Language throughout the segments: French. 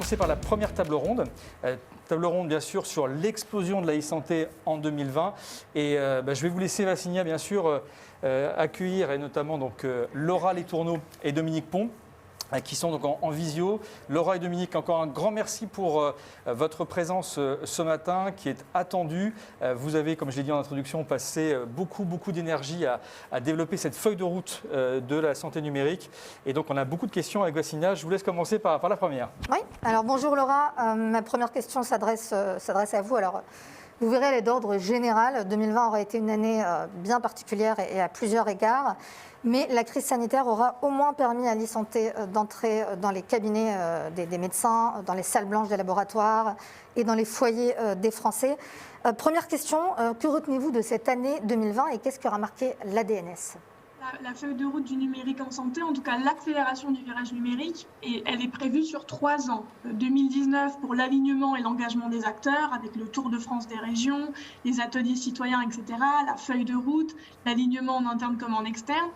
commencer par la première table ronde. Table ronde, bien sûr, sur l'explosion de la e-santé en 2020. Et je vais vous laisser, Vassilina, bien sûr, accueillir, et notamment donc, Laura Letourneau et Dominique Pont, qui sont donc en visio. Laura et Dominique, encore un grand merci pour votre présence ce matin, qui est attendue. Vous avez, comme je l'ai dit en introduction, passé beaucoup d'énergie à développer cette feuille de route de la santé numérique. Et donc, on a beaucoup de questions avec Vassilina. Je vous laisse commencer par la première. Oui, alors bonjour Laura. Ma première question s'adresse à vous. Alors, vous verrez, elle est d'ordre général. 2020 aurait été une année bien particulière et à plusieurs égards. Mais la crise sanitaire aura au moins permis à l'e-santé d'entrer dans les cabinets des médecins, dans les salles blanches des laboratoires et dans les foyers des Français. Première question, que retenez-vous de cette année 2020 et qu'est-ce qui aura marqué l'ADNS ? La feuille de route du numérique en santé, en tout cas l'accélération du virage numérique, et elle est prévue sur 3 ans. 2019 pour l'alignement et l'engagement des acteurs avec le Tour de France des régions, les ateliers citoyens, etc., la feuille de route, l'alignement en interne comme en externe.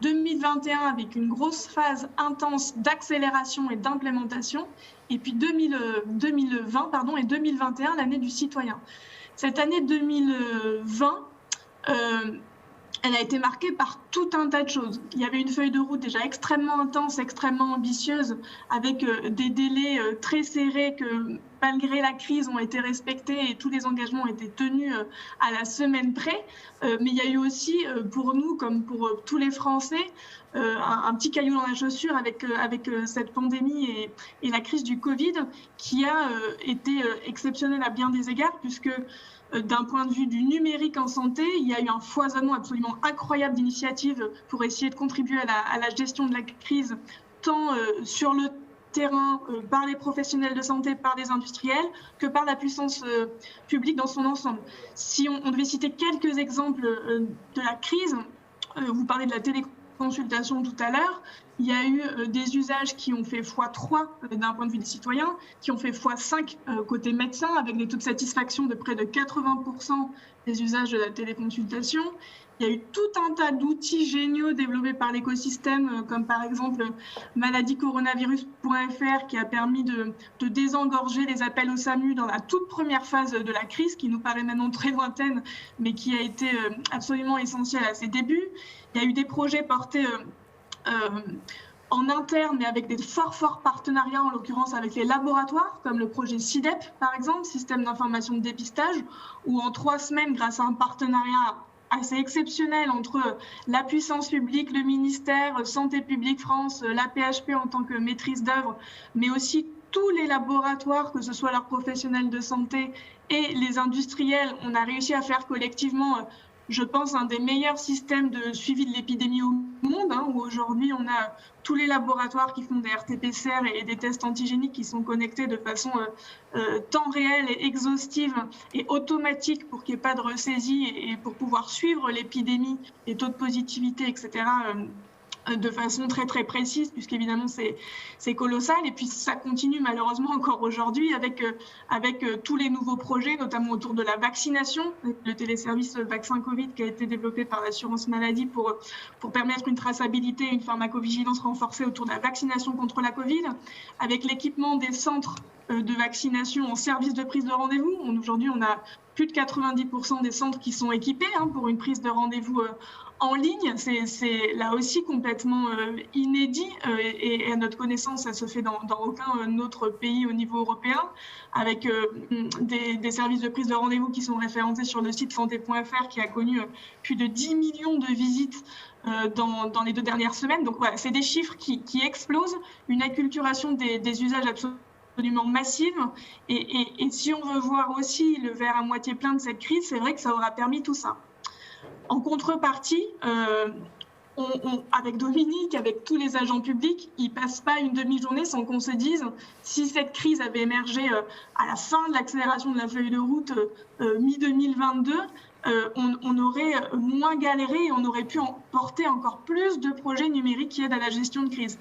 2021 avec une grosse phase intense d'accélération et d'implémentation. Et puis 2020 et 2021, l'année du citoyen. Cette année 2020, elle a été marquée par tout un tas de choses. Il y avait une feuille de route déjà extrêmement intense, extrêmement ambitieuse, avec des délais très serrés que, malgré la crise, ont été respectés et tous les engagements ont été tenus à la semaine près. Mais il y a eu aussi, pour nous, comme pour tous les Français, un petit caillou dans la chaussure avec cette pandémie et la crise du Covid, qui a été exceptionnelle à bien des égards, puisque d'un point de vue du numérique en santé, il y a eu un foisonnement absolument incroyable d'initiatives pour essayer de contribuer à la gestion de la crise, tant sur le terrain, par les professionnels de santé, par les industriels, que par la puissance publique dans son ensemble. Si on devait citer quelques exemples de la crise, vous parlez de la téléconsultation tout à l'heure, il y a eu des usages qui ont fait x3 d'un point de vue des citoyens, qui ont fait x5 côté médecin, avec des taux de satisfaction de près de 80% des usages de la téléconsultation. Il y a eu tout un tas d'outils géniaux développés par l'écosystème, comme par exemple maladie-coronavirus.fr, qui a permis de désengorger les appels au SAMU dans la toute première phase de la crise, qui nous paraît maintenant très lointaine, mais qui a été absolument essentielle à ses débuts. Il y a eu des projets portés en interne, mais avec des forts partenariats, en l'occurrence avec les laboratoires, comme le projet CIDEP, par exemple, Système d'information de dépistage, où en 3 semaines, grâce à un partenariat assez exceptionnel entre la puissance publique, le ministère, Santé publique France, la PHP en tant que maîtrise d'œuvre, mais aussi tous les laboratoires, que ce soit leurs professionnels de santé et les industriels, on a réussi à faire collectivement, je pense, un des meilleurs systèmes de suivi de l'épidémie au monde, où aujourd'hui on a tous les laboratoires qui font des RT-PCR et des tests antigéniques qui sont connectés de façon temps réel et exhaustive et automatique pour qu'il n'y ait pas de ressaisie et pour pouvoir suivre l'épidémie, les taux de positivité, etc., de façon très précise, puisqu'évidemment c'est colossal. Et puis ça continue malheureusement encore aujourd'hui avec tous les nouveaux projets, notamment autour de la vaccination, le téléservice vaccin Covid qui a été développé par l'assurance maladie pour permettre une traçabilité, une pharmacovigilance renforcée autour de la vaccination contre la Covid, avec l'équipement des centres de vaccination en service de prise de rendez-vous. Aujourd'hui, on a plus de 90% des centres qui sont équipés pour une prise de rendez-vous en ligne. C'est là aussi complètement inédit et à notre connaissance, ça se fait dans aucun autre pays au niveau européen, avec des services de prise de rendez-vous qui sont référencés sur le site santé.fr qui a connu plus de 10 millions de visites dans les 2 dernières semaines. Donc voilà, c'est des chiffres qui explosent, une acculturation des usages absolument massive. Et si on veut voir aussi le verre à moitié plein de cette crise, c'est vrai que ça aura permis tout ça. En contrepartie, avec Dominique, avec tous les agents publics, ils ne passent pas une demi-journée sans qu'on se dise si cette crise avait émergé à la fin de l'accélération de la feuille de route mi-2022, on aurait moins galéré et on aurait pu porter encore plus de projets numériques qui aident à la gestion de crise.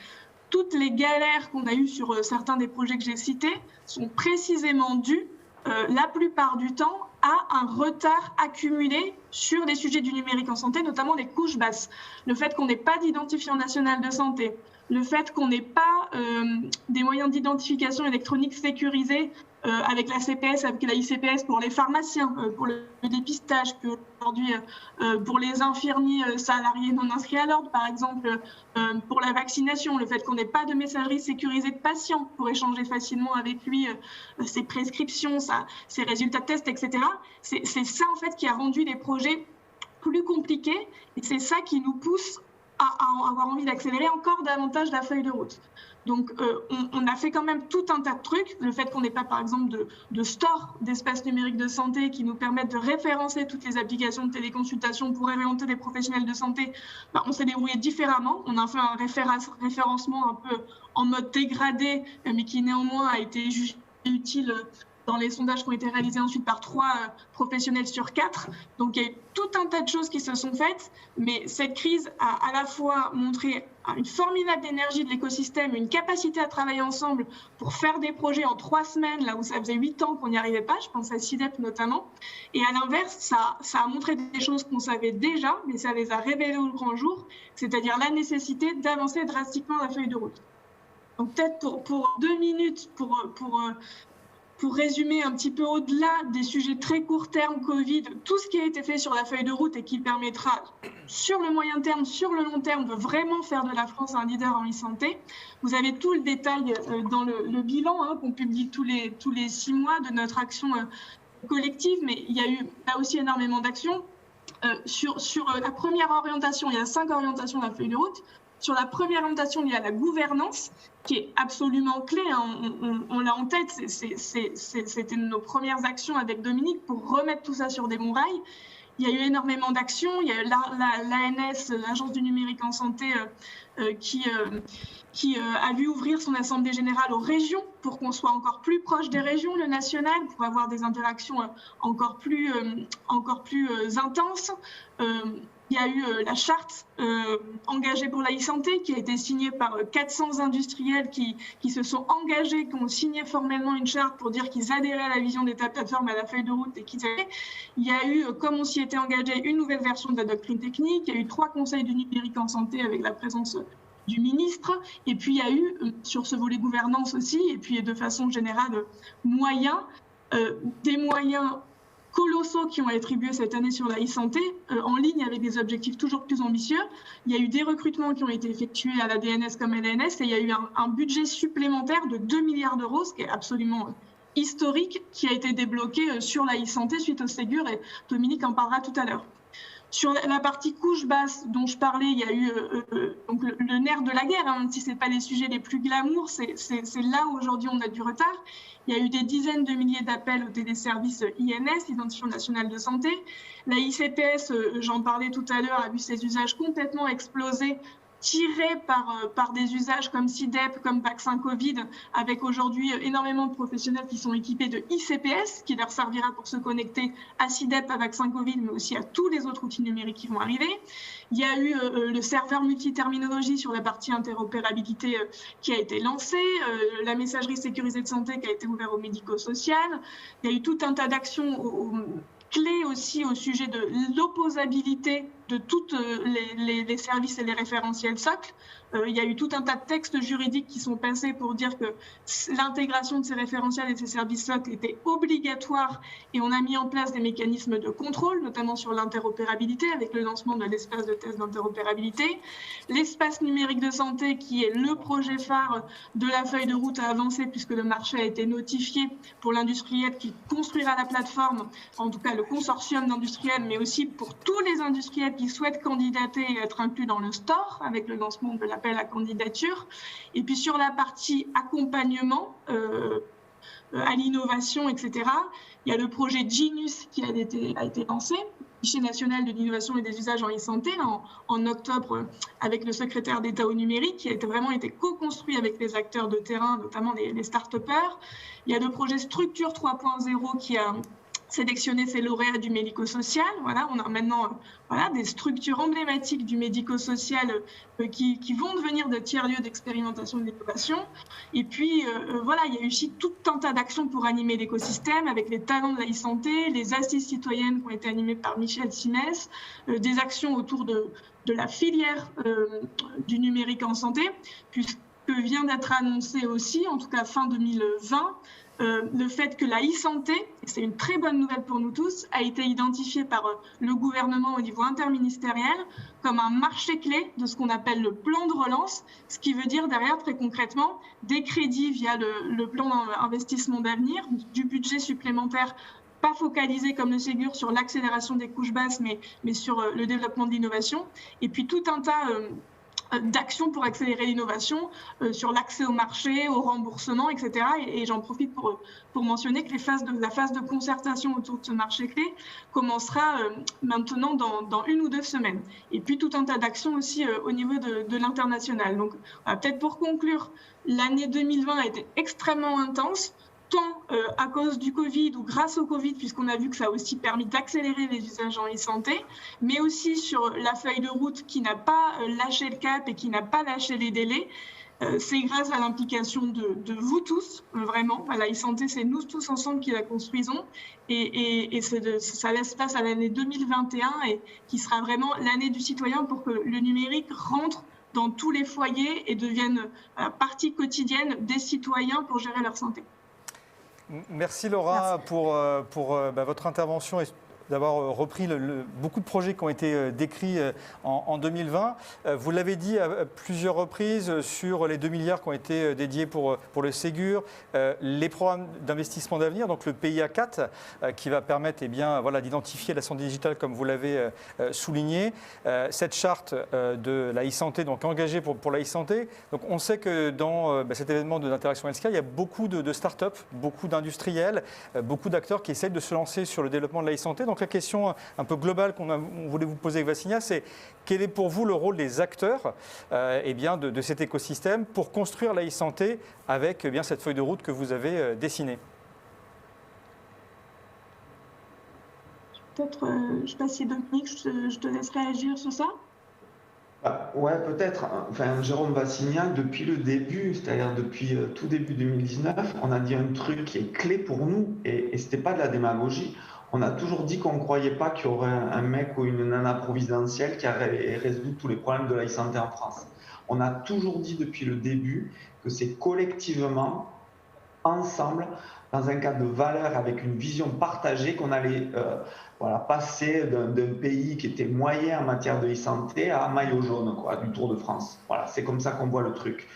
Toutes les galères qu'on a eues sur certains des projets que j'ai cités sont précisément dues, la plupart du temps, à un retard accumulé sur des sujets du numérique en santé, notamment les couches basses. Le fait qu'on n'ait pas d'identifiant national de santé, le fait qu'on n'ait pas des moyens d'identification électronique sécurisés avec la CPS, avec la ICPS pour les pharmaciens, pour le dépistage, qu'aujourd'hui pour les infirmiers salariés non inscrits à l'ordre, par exemple, pour la vaccination, le fait qu'on n'ait pas de messagerie sécurisée de patients pour échanger facilement avec lui ses prescriptions, ses résultats de tests, etc. C'est ça en fait qui a rendu les projets plus compliqués et c'est ça qui nous pousse à avoir envie d'accélérer encore davantage la feuille de route. Donc, on a fait quand même tout un tas de trucs. Le fait qu'on n'ait pas, par exemple, de store d'espaces numériques de santé qui nous permettent de référencer toutes les applications de téléconsultation pour orienter des professionnels de santé, on s'est débrouillé différemment. On a fait un référencement un peu en mode dégradé, mais qui néanmoins a été jugé utile dans les sondages qui ont été réalisés ensuite par 3 professionnels sur 4. Donc, il y a eu tout un tas de choses qui se sont faites, mais cette crise a à la fois montré une formidable énergie de l'écosystème, une capacité à travailler ensemble pour faire des projets en 3 semaines, là où ça faisait 8 ans qu'on n'y arrivait pas, je pense à SIDEP notamment. Et à l'inverse, ça a montré des choses qu'on savait déjà, mais ça les a révélées au grand jour, c'est-à-dire la nécessité d'avancer drastiquement la feuille de route. Donc peut-être pour 2 minutes, pour résumer un petit peu au-delà des sujets très court terme, Covid, tout ce qui a été fait sur la feuille de route et qui permettra sur le moyen terme, sur le long terme, de vraiment faire de la France un leader en e-santé. Vous avez tout le détail dans le bilan qu'on publie tous les 6 mois de notre action collective, mais il y a eu là aussi énormément d'actions. Sur la première orientation, il y a 5 orientations de la feuille de route. Sur la première orientation, il y a la gouvernance, qui est absolument clé. On l'a en tête, c'était nos premières actions avec Dominique pour remettre tout ça sur des bons rails. Il y a eu énormément d'actions. Il y a eu l'ANS, l'Agence du numérique en santé, qui a vu ouvrir son assemblée générale aux régions pour qu'on soit encore plus proche des régions, le national, pour avoir des interactions encore plus intenses. Il y a eu la charte engagée pour la e-santé qui a été signée par 400 industriels qui se sont engagés, qui ont signé formellement une charte pour dire qu'ils adhéraient à la vision d'État plateforme, à la feuille de route et qu'ils avaient. Il y a eu, comme on s'y était engagé, une nouvelle version de la doctrine technique. Il y a eu 3 conseils du numérique en santé avec la présence du ministre. Et puis il y a eu, sur ce volet gouvernance aussi, et puis de façon générale, des moyens colossaux qui ont été attribués cette année sur la e-santé, en ligne avec des objectifs toujours plus ambitieux. Il y a eu des recrutements qui ont été effectués à la DNS comme à l'ANS et il y a eu un budget supplémentaire de 2 milliards d'euros, ce qui est absolument historique, qui a été débloqué sur la e-santé suite au Ségur et Dominique en parlera tout à l'heure. Sur la partie couche basse dont je parlais, il y a eu donc le nerf de la guerre, même si ce n'est pas les sujets les plus glamour, c'est là où aujourd'hui on a du retard. Il y a eu des dizaines de milliers d'appels au téléservice INS, Identifiant national de santé. La ICPS, j'en parlais tout à l'heure, a vu ses usages complètement exploser, tirés par des usages comme SIDEP, comme vaccin Covid, avec aujourd'hui énormément de professionnels qui sont équipés de ICPS, qui leur servira pour se connecter à SIDEP, à vaccin Covid, mais aussi à tous les autres outils numériques qui vont arriver. Il y a eu le serveur multiterminologie sur la partie interopérabilité qui a été lancé, la messagerie sécurisée de santé qui a été ouverte au médico-social. Il y a eu tout un tas d'actions clés aussi au sujet de l'opposabilité de tous les services et les référentiels socles. Il y a eu tout un tas de textes juridiques qui sont passés pour dire que l'intégration de ces référentiels et de ces services socles était obligatoire et on a mis en place des mécanismes de contrôle, notamment sur l'interopérabilité avec le lancement de l'espace de test d'interopérabilité. L'espace numérique de santé qui est le projet phare de la feuille de route à avancer puisque le marché a été notifié pour l'industriel qui construira la plateforme, en tout cas le consortium d'industriels, mais aussi pour tous les industriels qui souhaitent candidater et être inclus dans le store avec le lancement de l'appel à candidature. Et puis sur la partie accompagnement à l'innovation, etc., il y a le projet Genius qui a été lancé, Guichet national de l'innovation et des usages en e-santé, en octobre avec le secrétaire d'État au numérique, qui a vraiment été co-construit avec les acteurs de terrain, notamment les start-upers. Il y a le projet Structure 3.0 qui a sélectionner ces lauréats du médico-social. Voilà, on a maintenant des structures emblématiques du médico-social qui vont devenir de tiers-lieux d'expérimentation et d'innovation. Et puis, il y a eu aussi tout un tas d'actions pour animer l'écosystème avec les talents de la e-santé, les assises citoyennes qui ont été animées par Michel Simès, des actions autour de la filière du numérique en santé, puisque vient d'être annoncé aussi, en tout cas fin 2020, le fait que la e-santé, et c'est une très bonne nouvelle pour nous tous, a été identifiée par le gouvernement au niveau interministériel comme un marché clé de ce qu'on appelle le plan de relance, ce qui veut dire derrière très concrètement des crédits via le plan d'investissement d'avenir, du budget supplémentaire pas focalisé comme le Ségur sur l'accélération des couches basses, mais sur le développement de l'innovation, et puis tout un tas d'actions pour accélérer l'innovation, sur l'accès au marché, au remboursement, etc. Et j'en profite pour mentionner que la phase de concertation autour de ce marché clé commencera maintenant dans 1 ou 2 semaines. Et puis tout un tas d'actions aussi au niveau de l'international. Donc peut-être pour conclure, l'année 2020 a été extrêmement intense, tant à cause du Covid ou grâce au Covid, puisqu'on a vu que ça a aussi permis d'accélérer les usages en e-santé, mais aussi sur la feuille de route qui n'a pas lâché le cap et qui n'a pas lâché les délais. C'est grâce à l'implication de vous tous, vraiment. La e-santé, c'est nous tous ensemble qui la construisons. Et ça laisse place à l'année 2021, et qui sera vraiment l'année du citoyen pour que le numérique rentre dans tous les foyers et devienne partie quotidienne des citoyens pour gérer leur santé. Merci Laura pour votre intervention et d'avoir repris beaucoup de projets qui ont été décrits en 2020. Vous l'avez dit à plusieurs reprises sur les 2 milliards qui ont été dédiés pour le Ségur, les programmes d'investissement d'avenir, donc le PIA 4 qui va permettre d'identifier la santé digitale comme vous l'avez souligné, cette charte de la e-santé, donc engagée pour la e-santé. Donc on sait que dans cet événement d'Interaction Healthcare, il y a beaucoup de start-up, beaucoup d'industriels, beaucoup d'acteurs qui essayent de se lancer sur le développement de la e-santé. Donc la question un peu globale qu'on voulait vous poser avec Vassigna, c'est quel est pour vous le rôle des acteurs de cet écosystème pour construire la e-santé avec cette feuille de route que vous avez dessinée? Peut-être, je ne sais pas si Dominique, je te laisse réagir sur ça. Ouais, peut-être. Enfin, Jérôme Vassignac, depuis le début, c'est-à-dire depuis tout début 2019, on a dit un truc qui est clé pour nous, et ce n'était pas de la démagogie. On a toujours dit qu'on ne croyait pas qu'il y aurait un mec ou une nana providentielle qui allait résoudre tous les problèmes de la e-santé en France. On a toujours dit depuis le début que c'est collectivement, ensemble, dans un cadre de valeurs avec une vision partagée, qu'on allait passer d'un pays qui était moyen en matière de e-santé à maillot jaune du Tour de France. Voilà, c'est comme ça qu'on voit le truc.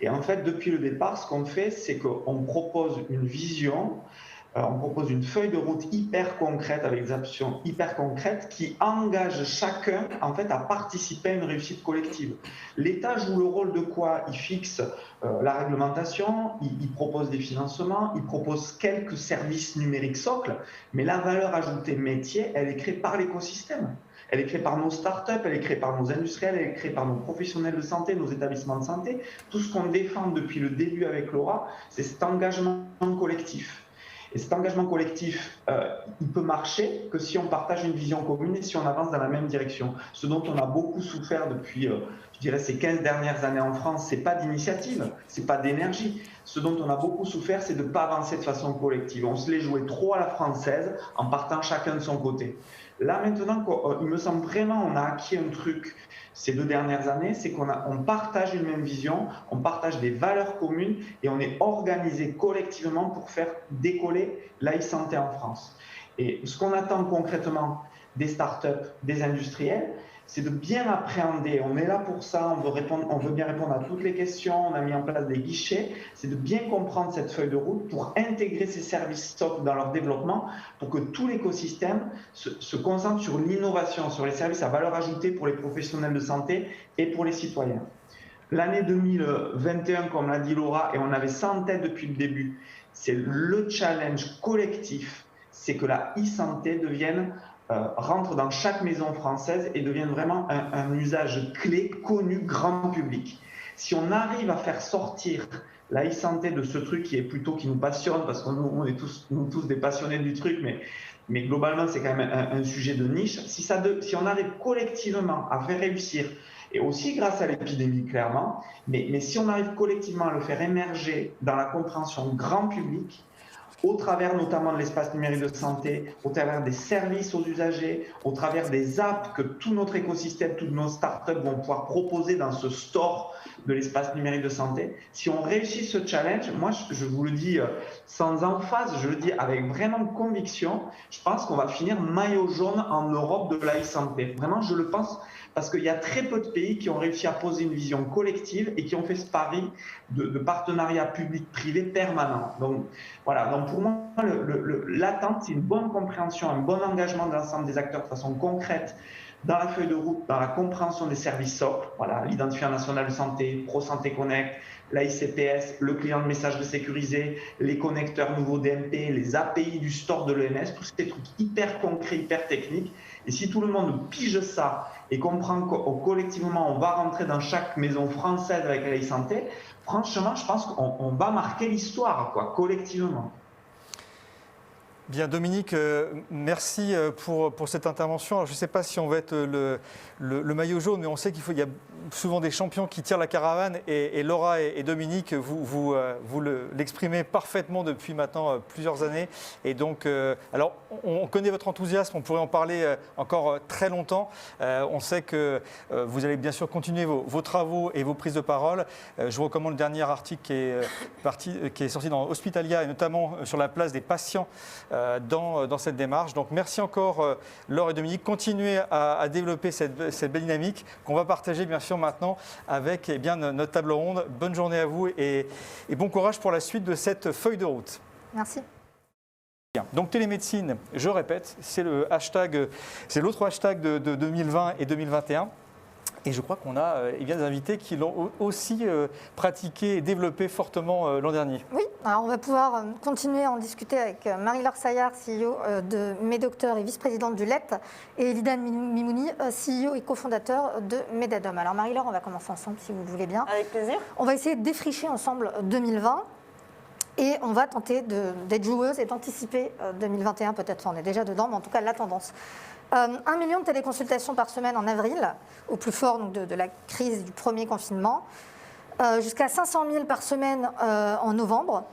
Et en fait, depuis le départ, ce qu'on fait, c'est qu'on propose une vision. On propose une feuille de route hyper concrète avec des actions hyper concrètes qui engagent chacun en fait à participer à une réussite collective. L'État joue le rôle de quoi? Il fixe la réglementation, il propose des financements, il propose quelques services numériques socles, mais la valeur ajoutée métier, elle est créée par l'écosystème. Elle est créée par nos startups, elle est créée par nos industriels, elle est créée par nos professionnels de santé, nos établissements de santé. Tout ce qu'on défend depuis le début avec Laura, c'est cet engagement collectif. Et cet engagement collectif, il peut marcher que si on partage une vision commune et si on avance dans la même direction. Ce dont on a beaucoup souffert depuis, je dirais, ces 15 dernières années en France, ce n'est pas d'initiative, ce n'est pas d'énergie. Ce dont on a beaucoup souffert, c'est de ne pas avancer de façon collective. On se l'est joué trop à la française en partant chacun de son côté. Là, maintenant, il me semble vraiment qu'on a acquis un truc ces 2 dernières années, c'est qu'on partage une même vision, on partage des valeurs communes et on est organisé collectivement pour faire décoller la e-santé en France. Et ce qu'on attend concrètement des startups, des industriels, c'est de bien appréhender. On est là pour ça, on veut bien répondre à toutes les questions, on a mis en place des guichets. C'est de bien comprendre cette feuille de route pour intégrer ces services socles dans leur développement, pour que tout l'écosystème se concentre sur l'innovation, sur les services à valeur ajoutée pour les professionnels de santé et pour les citoyens. L'année 2021, comme l'a dit Laura, et on avait ça en tête depuis le début, c'est le challenge collectif, c'est que la e-santé rentre dans chaque maison française et devienne vraiment un usage clé, connu, grand public. Si on arrive à faire sortir la e-santé de ce truc qui nous passionne, parce que nous est tous des passionnés du truc, mais globalement c'est quand même un sujet de niche, si on arrive collectivement à faire réussir, et aussi grâce à l'épidémie clairement, mais si on arrive collectivement à le faire émerger dans la compréhension grand public, au travers notamment de l'espace numérique de santé, au travers des services aux usagers, au travers des apps que tout notre écosystème, toutes nos startups vont pouvoir proposer dans ce store de l'espace numérique de santé. Si on réussit ce challenge, moi je vous le dis sans emphase, je le dis avec vraiment conviction, je pense qu'on va finir maillot jaune en Europe de la e-santé. Vraiment, je le pense, parce qu'il y a très peu de pays qui ont réussi à poser une vision collective et qui ont fait ce pari de partenariat public-privé permanent. Donc voilà, donc pour moi, l'attente, c'est une bonne compréhension, un bon engagement de l'ensemble des acteurs de façon concrète dans la feuille de route, dans la compréhension des services socles, voilà, l'identifiant national de santé, ProSanté Connect, l'AICPS, le client de messagerie sécurisé, les connecteurs nouveaux DMP, les API du store de l'EMS, tous ces trucs hyper concrets, hyper techniques. Et si tout le monde pige ça et comprend que collectivement on va rentrer dans chaque maison française avec la e-santé, franchement, je pense qu'on va marquer l'histoire, quoi, collectivement. Bien, Dominique, merci pour cette intervention. Alors, je ne sais pas si on va être le maillot jaune, mais on sait qu'il y a souvent des champions qui tirent la caravane. Et Laura et Dominique, vous l'exprimez parfaitement depuis maintenant plusieurs années. Et donc, alors, on connaît votre enthousiasme, on pourrait en parler encore très longtemps. On sait que vous allez bien sûr continuer vos travaux et vos prises de parole. Je vous recommande le dernier article qui est sorti dans Hospitalia, et notamment sur la place des patients dans cette démarche. Donc merci encore Laure et Dominique. Continuez à développer cette belle dynamique qu'on va partager bien sûr maintenant avec notre table ronde. Bonne journée à vous et bon courage pour la suite de cette feuille de route. Merci. Donc télémédecine, je répète, c'est l'autre hashtag de 2020 et 2021. Et je crois qu'on a des invités qui l'ont aussi pratiqué et développé fortement l'an dernier. Oui, alors on va pouvoir continuer à en discuter avec Marie-Laure Saillard, CEO de Médocteurs et vice-présidente du LET, et Elidan Mimouni, CEO et cofondateur de Medadom. Alors Marie-Laure, on va commencer ensemble si vous le voulez bien. Avec plaisir. On va essayer de défricher ensemble 2020. Et on va tenter d'être joueuse et d'anticiper 2021 peut-être, enfin, on est déjà dedans, mais en tout cas la tendance. 1 million de téléconsultations par semaine en avril, au plus fort donc, de la crise du premier confinement, jusqu'à 500 000 par semaine en novembre.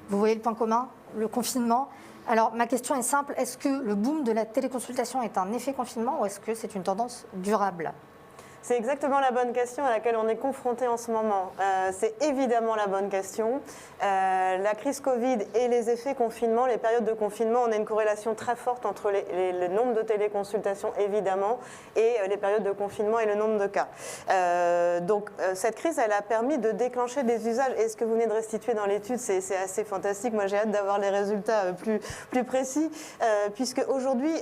Vous voyez le point commun, le confinement. Alors ma question est simple, est-ce que le boom de la téléconsultation est un effet confinement ou est-ce que c'est une tendance durable ? C'est exactement la bonne question à laquelle on est confronté en ce moment. C'est évidemment la bonne question. La crise Covid et les effets confinement, les périodes de confinement, on a une corrélation très forte entre le nombre de téléconsultations, évidemment, et les périodes de confinement et le nombre de cas. Donc, cette crise, elle a permis de déclencher des usages. Et ce que vous venez de restituer dans l'étude, c'est assez fantastique. Moi, j'ai hâte d'avoir les résultats plus précis, puisque aujourd'hui,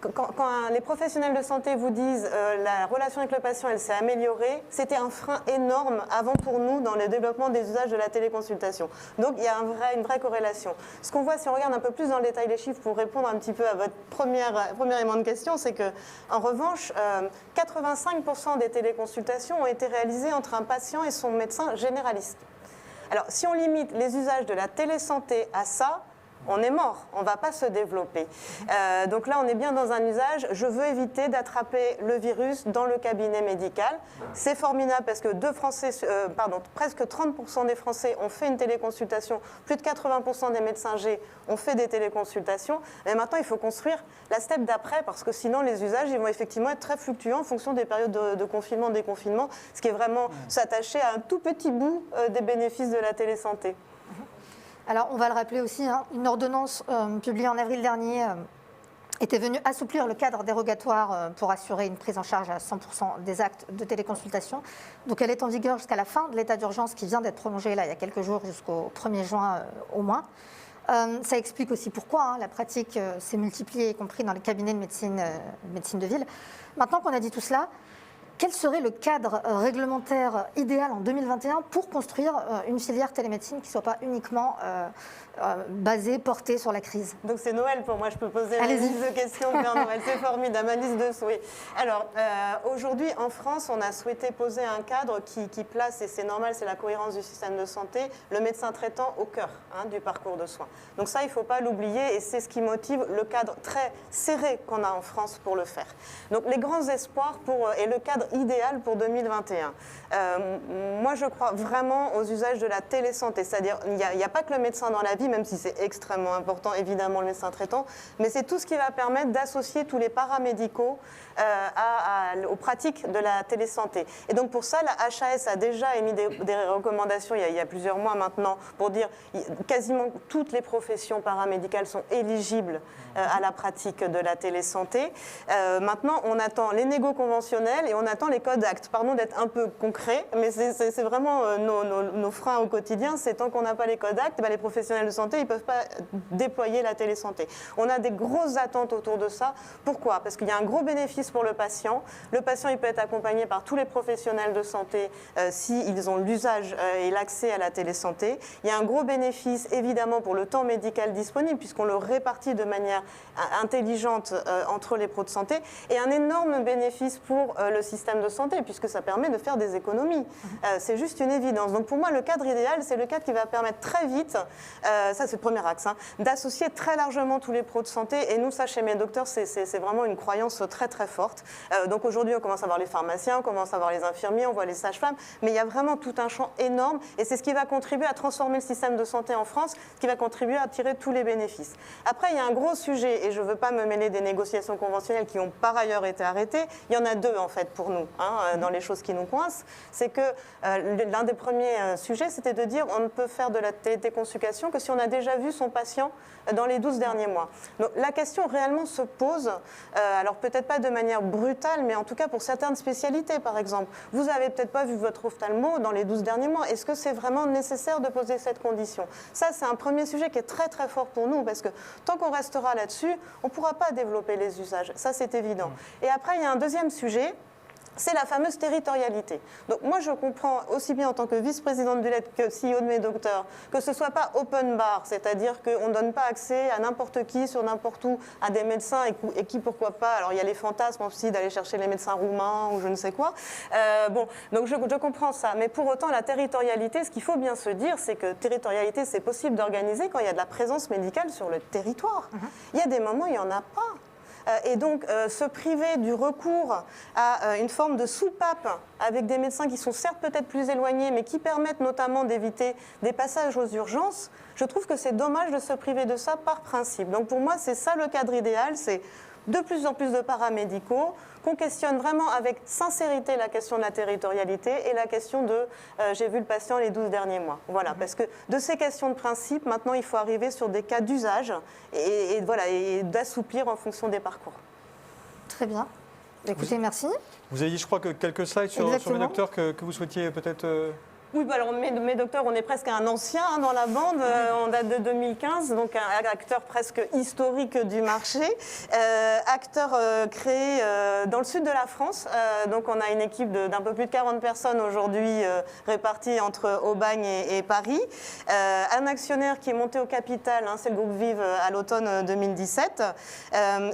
quand les professionnels de santé vous disent la relation avec le patient, elle s'est améliorée, c'était un frein énorme avant pour nous dans le développement des usages de la téléconsultation. Donc il y a une vraie corrélation. Ce qu'on voit, si on regarde un peu plus dans le détail les chiffres pour répondre un petit peu à votre premier élément de question, c'est que en revanche, 85% des téléconsultations ont été réalisées entre un patient et son médecin généraliste. Alors si on limite les usages de la télésanté à ça, on est mort, on ne va pas se développer. Donc là, on est bien dans un usage, je veux éviter d'attraper le virus dans le cabinet médical. C'est formidable parce que presque 30% des Français ont fait une téléconsultation, plus de 80% des médecins G ont fait des téléconsultations. Mais maintenant, il faut construire la step d'après parce que sinon, les usages ils vont effectivement être très fluctuants en fonction des périodes de confinement, déconfinement, ce qui est vraiment s'attacher à un tout petit bout des bénéfices de la télésanté. Alors, on va le rappeler aussi, une ordonnance publiée en avril dernier était venue assouplir le cadre dérogatoire pour assurer une prise en charge à 100% des actes de téléconsultation. Donc, elle est en vigueur jusqu'à la fin de l'état d'urgence qui vient d'être prolongé là, il y a quelques jours jusqu'au 1er juin au moins. Ça explique aussi pourquoi la pratique s'est multipliée, y compris dans les cabinets de médecine de ville. Maintenant qu'on a dit tout cela, quel serait le cadre réglementaire idéal en 2021 pour construire une filière télémédecine qui ne soit pas uniquement basée, portée sur la crise? Donc c'est Noël pour moi, je peux poser ma liste de questions de Père Noël, c'est formidable, ma liste de souhaits. Alors aujourd'hui en France, on a souhaité poser un cadre qui place, et c'est normal, c'est la cohérence du système de santé, le médecin traitant au cœur du parcours de soins. Donc ça, il ne faut pas l'oublier et c'est ce qui motive le cadre très serré qu'on a en France pour le faire. Donc les grands espoirs et le cadre idéal pour 2021. Moi, je crois vraiment aux usages de la télésanté, c'est-à-dire il n'y a pas que le médecin dans la vie, même si c'est extrêmement important, évidemment, le médecin traitant, mais c'est tout ce qui va permettre d'associer tous les paramédicaux aux pratiques de la télésanté. Et donc pour ça, la HAS a déjà émis des recommandations il y a plusieurs mois maintenant pour dire quasiment toutes les professions paramédicales sont éligibles à la pratique de la télésanté. Maintenant, on attend les négos conventionnels et on attend les codes actes. Pardon d'être un peu concret, mais c'est vraiment nos freins au quotidien. C'est tant qu'on n'a pas les codes actes, les professionnels de santé, ils ne peuvent pas déployer la télésanté. On a des grosses attentes autour de ça. Pourquoi ? Parce qu'il y a un gros bénéfice pour le patient. Le patient, il peut être accompagné par tous les professionnels de santé s'ils ont l'usage et l'accès à la télésanté. Il y a un gros bénéfice, évidemment, pour le temps médical disponible, puisqu'on le répartit de manière intelligente entre les pros de santé, et un énorme bénéfice pour le système de santé, puisque ça permet de faire des économies. C'est juste une évidence. Donc pour moi, le cadre idéal, c'est le cadre qui va permettre très vite, ça c'est le premier axe, d'associer très largement tous les pros de santé, et nous, ça chez MedDoctors, c'est vraiment une croyance très très forte. Donc aujourd'hui, on commence à voir les pharmaciens, on commence à voir les infirmiers, on voit les sages-femmes, mais il y a vraiment tout un champ énorme, et c'est ce qui va contribuer à transformer le système de santé en France, ce qui va contribuer à tirer tous les bénéfices. Après, il y a un gros sujet, et je ne veux pas me mêler des négociations conventionnelles qui ont par ailleurs été arrêtées. Il y en a deux, en fait, pour nous, dans les choses qui nous coincent. C'est que l'un des premiers sujets, c'était de dire on ne peut faire de la téléconsultation que si on a déjà vu son patient dans les 12 derniers mois. Donc la question réellement se pose, alors peut-être pas de manière brutale, mais en tout cas pour certaines spécialités, par exemple. Vous n'avez peut-être pas vu votre ophtalmo dans les 12 derniers mois. Est-ce que c'est vraiment nécessaire de poser cette condition ? Ça, c'est un premier sujet qui est très très fort pour nous, parce que tant qu'on restera là-dessus, on ne pourra pas développer les usages. Ça, c'est évident. Et après, il y a un deuxième sujet, c'est la fameuse territorialité. Donc moi, je comprends aussi bien en tant que vice-présidente du LED que CEO de MedDoctors que ce ne soit pas open bar, c'est-à-dire qu'on ne donne pas accès à n'importe qui, sur n'importe où, à des médecins et qui, pourquoi pas, alors il y a les fantasmes aussi d'aller chercher les médecins roumains ou je ne sais quoi. Donc je comprends ça. Mais pour autant, la territorialité, ce qu'il faut bien se dire, c'est que territorialité, c'est possible d'organiser quand il y a de la présence médicale sur le territoire. Il y a des moments où il n'y en a pas. Et donc, se priver du recours à une forme de soupape avec des médecins qui sont certes peut-être plus éloignés, mais qui permettent notamment d'éviter des passages aux urgences, je trouve que c'est dommage de se priver de ça par principe. Donc pour moi, c'est ça le cadre idéal, c'est de plus en plus de paramédicaux, qu'on questionne vraiment avec sincérité la question de la territorialité et la question de j'ai vu le patient les 12 derniers mois. Voilà, parce que de ces questions de principe, maintenant, il faut arriver sur des cas d'usage et d'assouplir en fonction des parcours. Très bien. Écoutez, merci. Vous avez dit, je crois, que quelques slides sur MedDoctors que vous souhaitiez peut-être... Oui, bah alors MedDoctors, on est presque un ancien dans la bande, on date de 2015, donc un acteur presque historique du marché, acteur créé dans le sud de la France, donc on a une équipe d'un peu plus de 40 personnes aujourd'hui réparties entre Aubagne et Paris, un actionnaire qui est monté au capital, c'est le groupe Vive à l'automne 2017,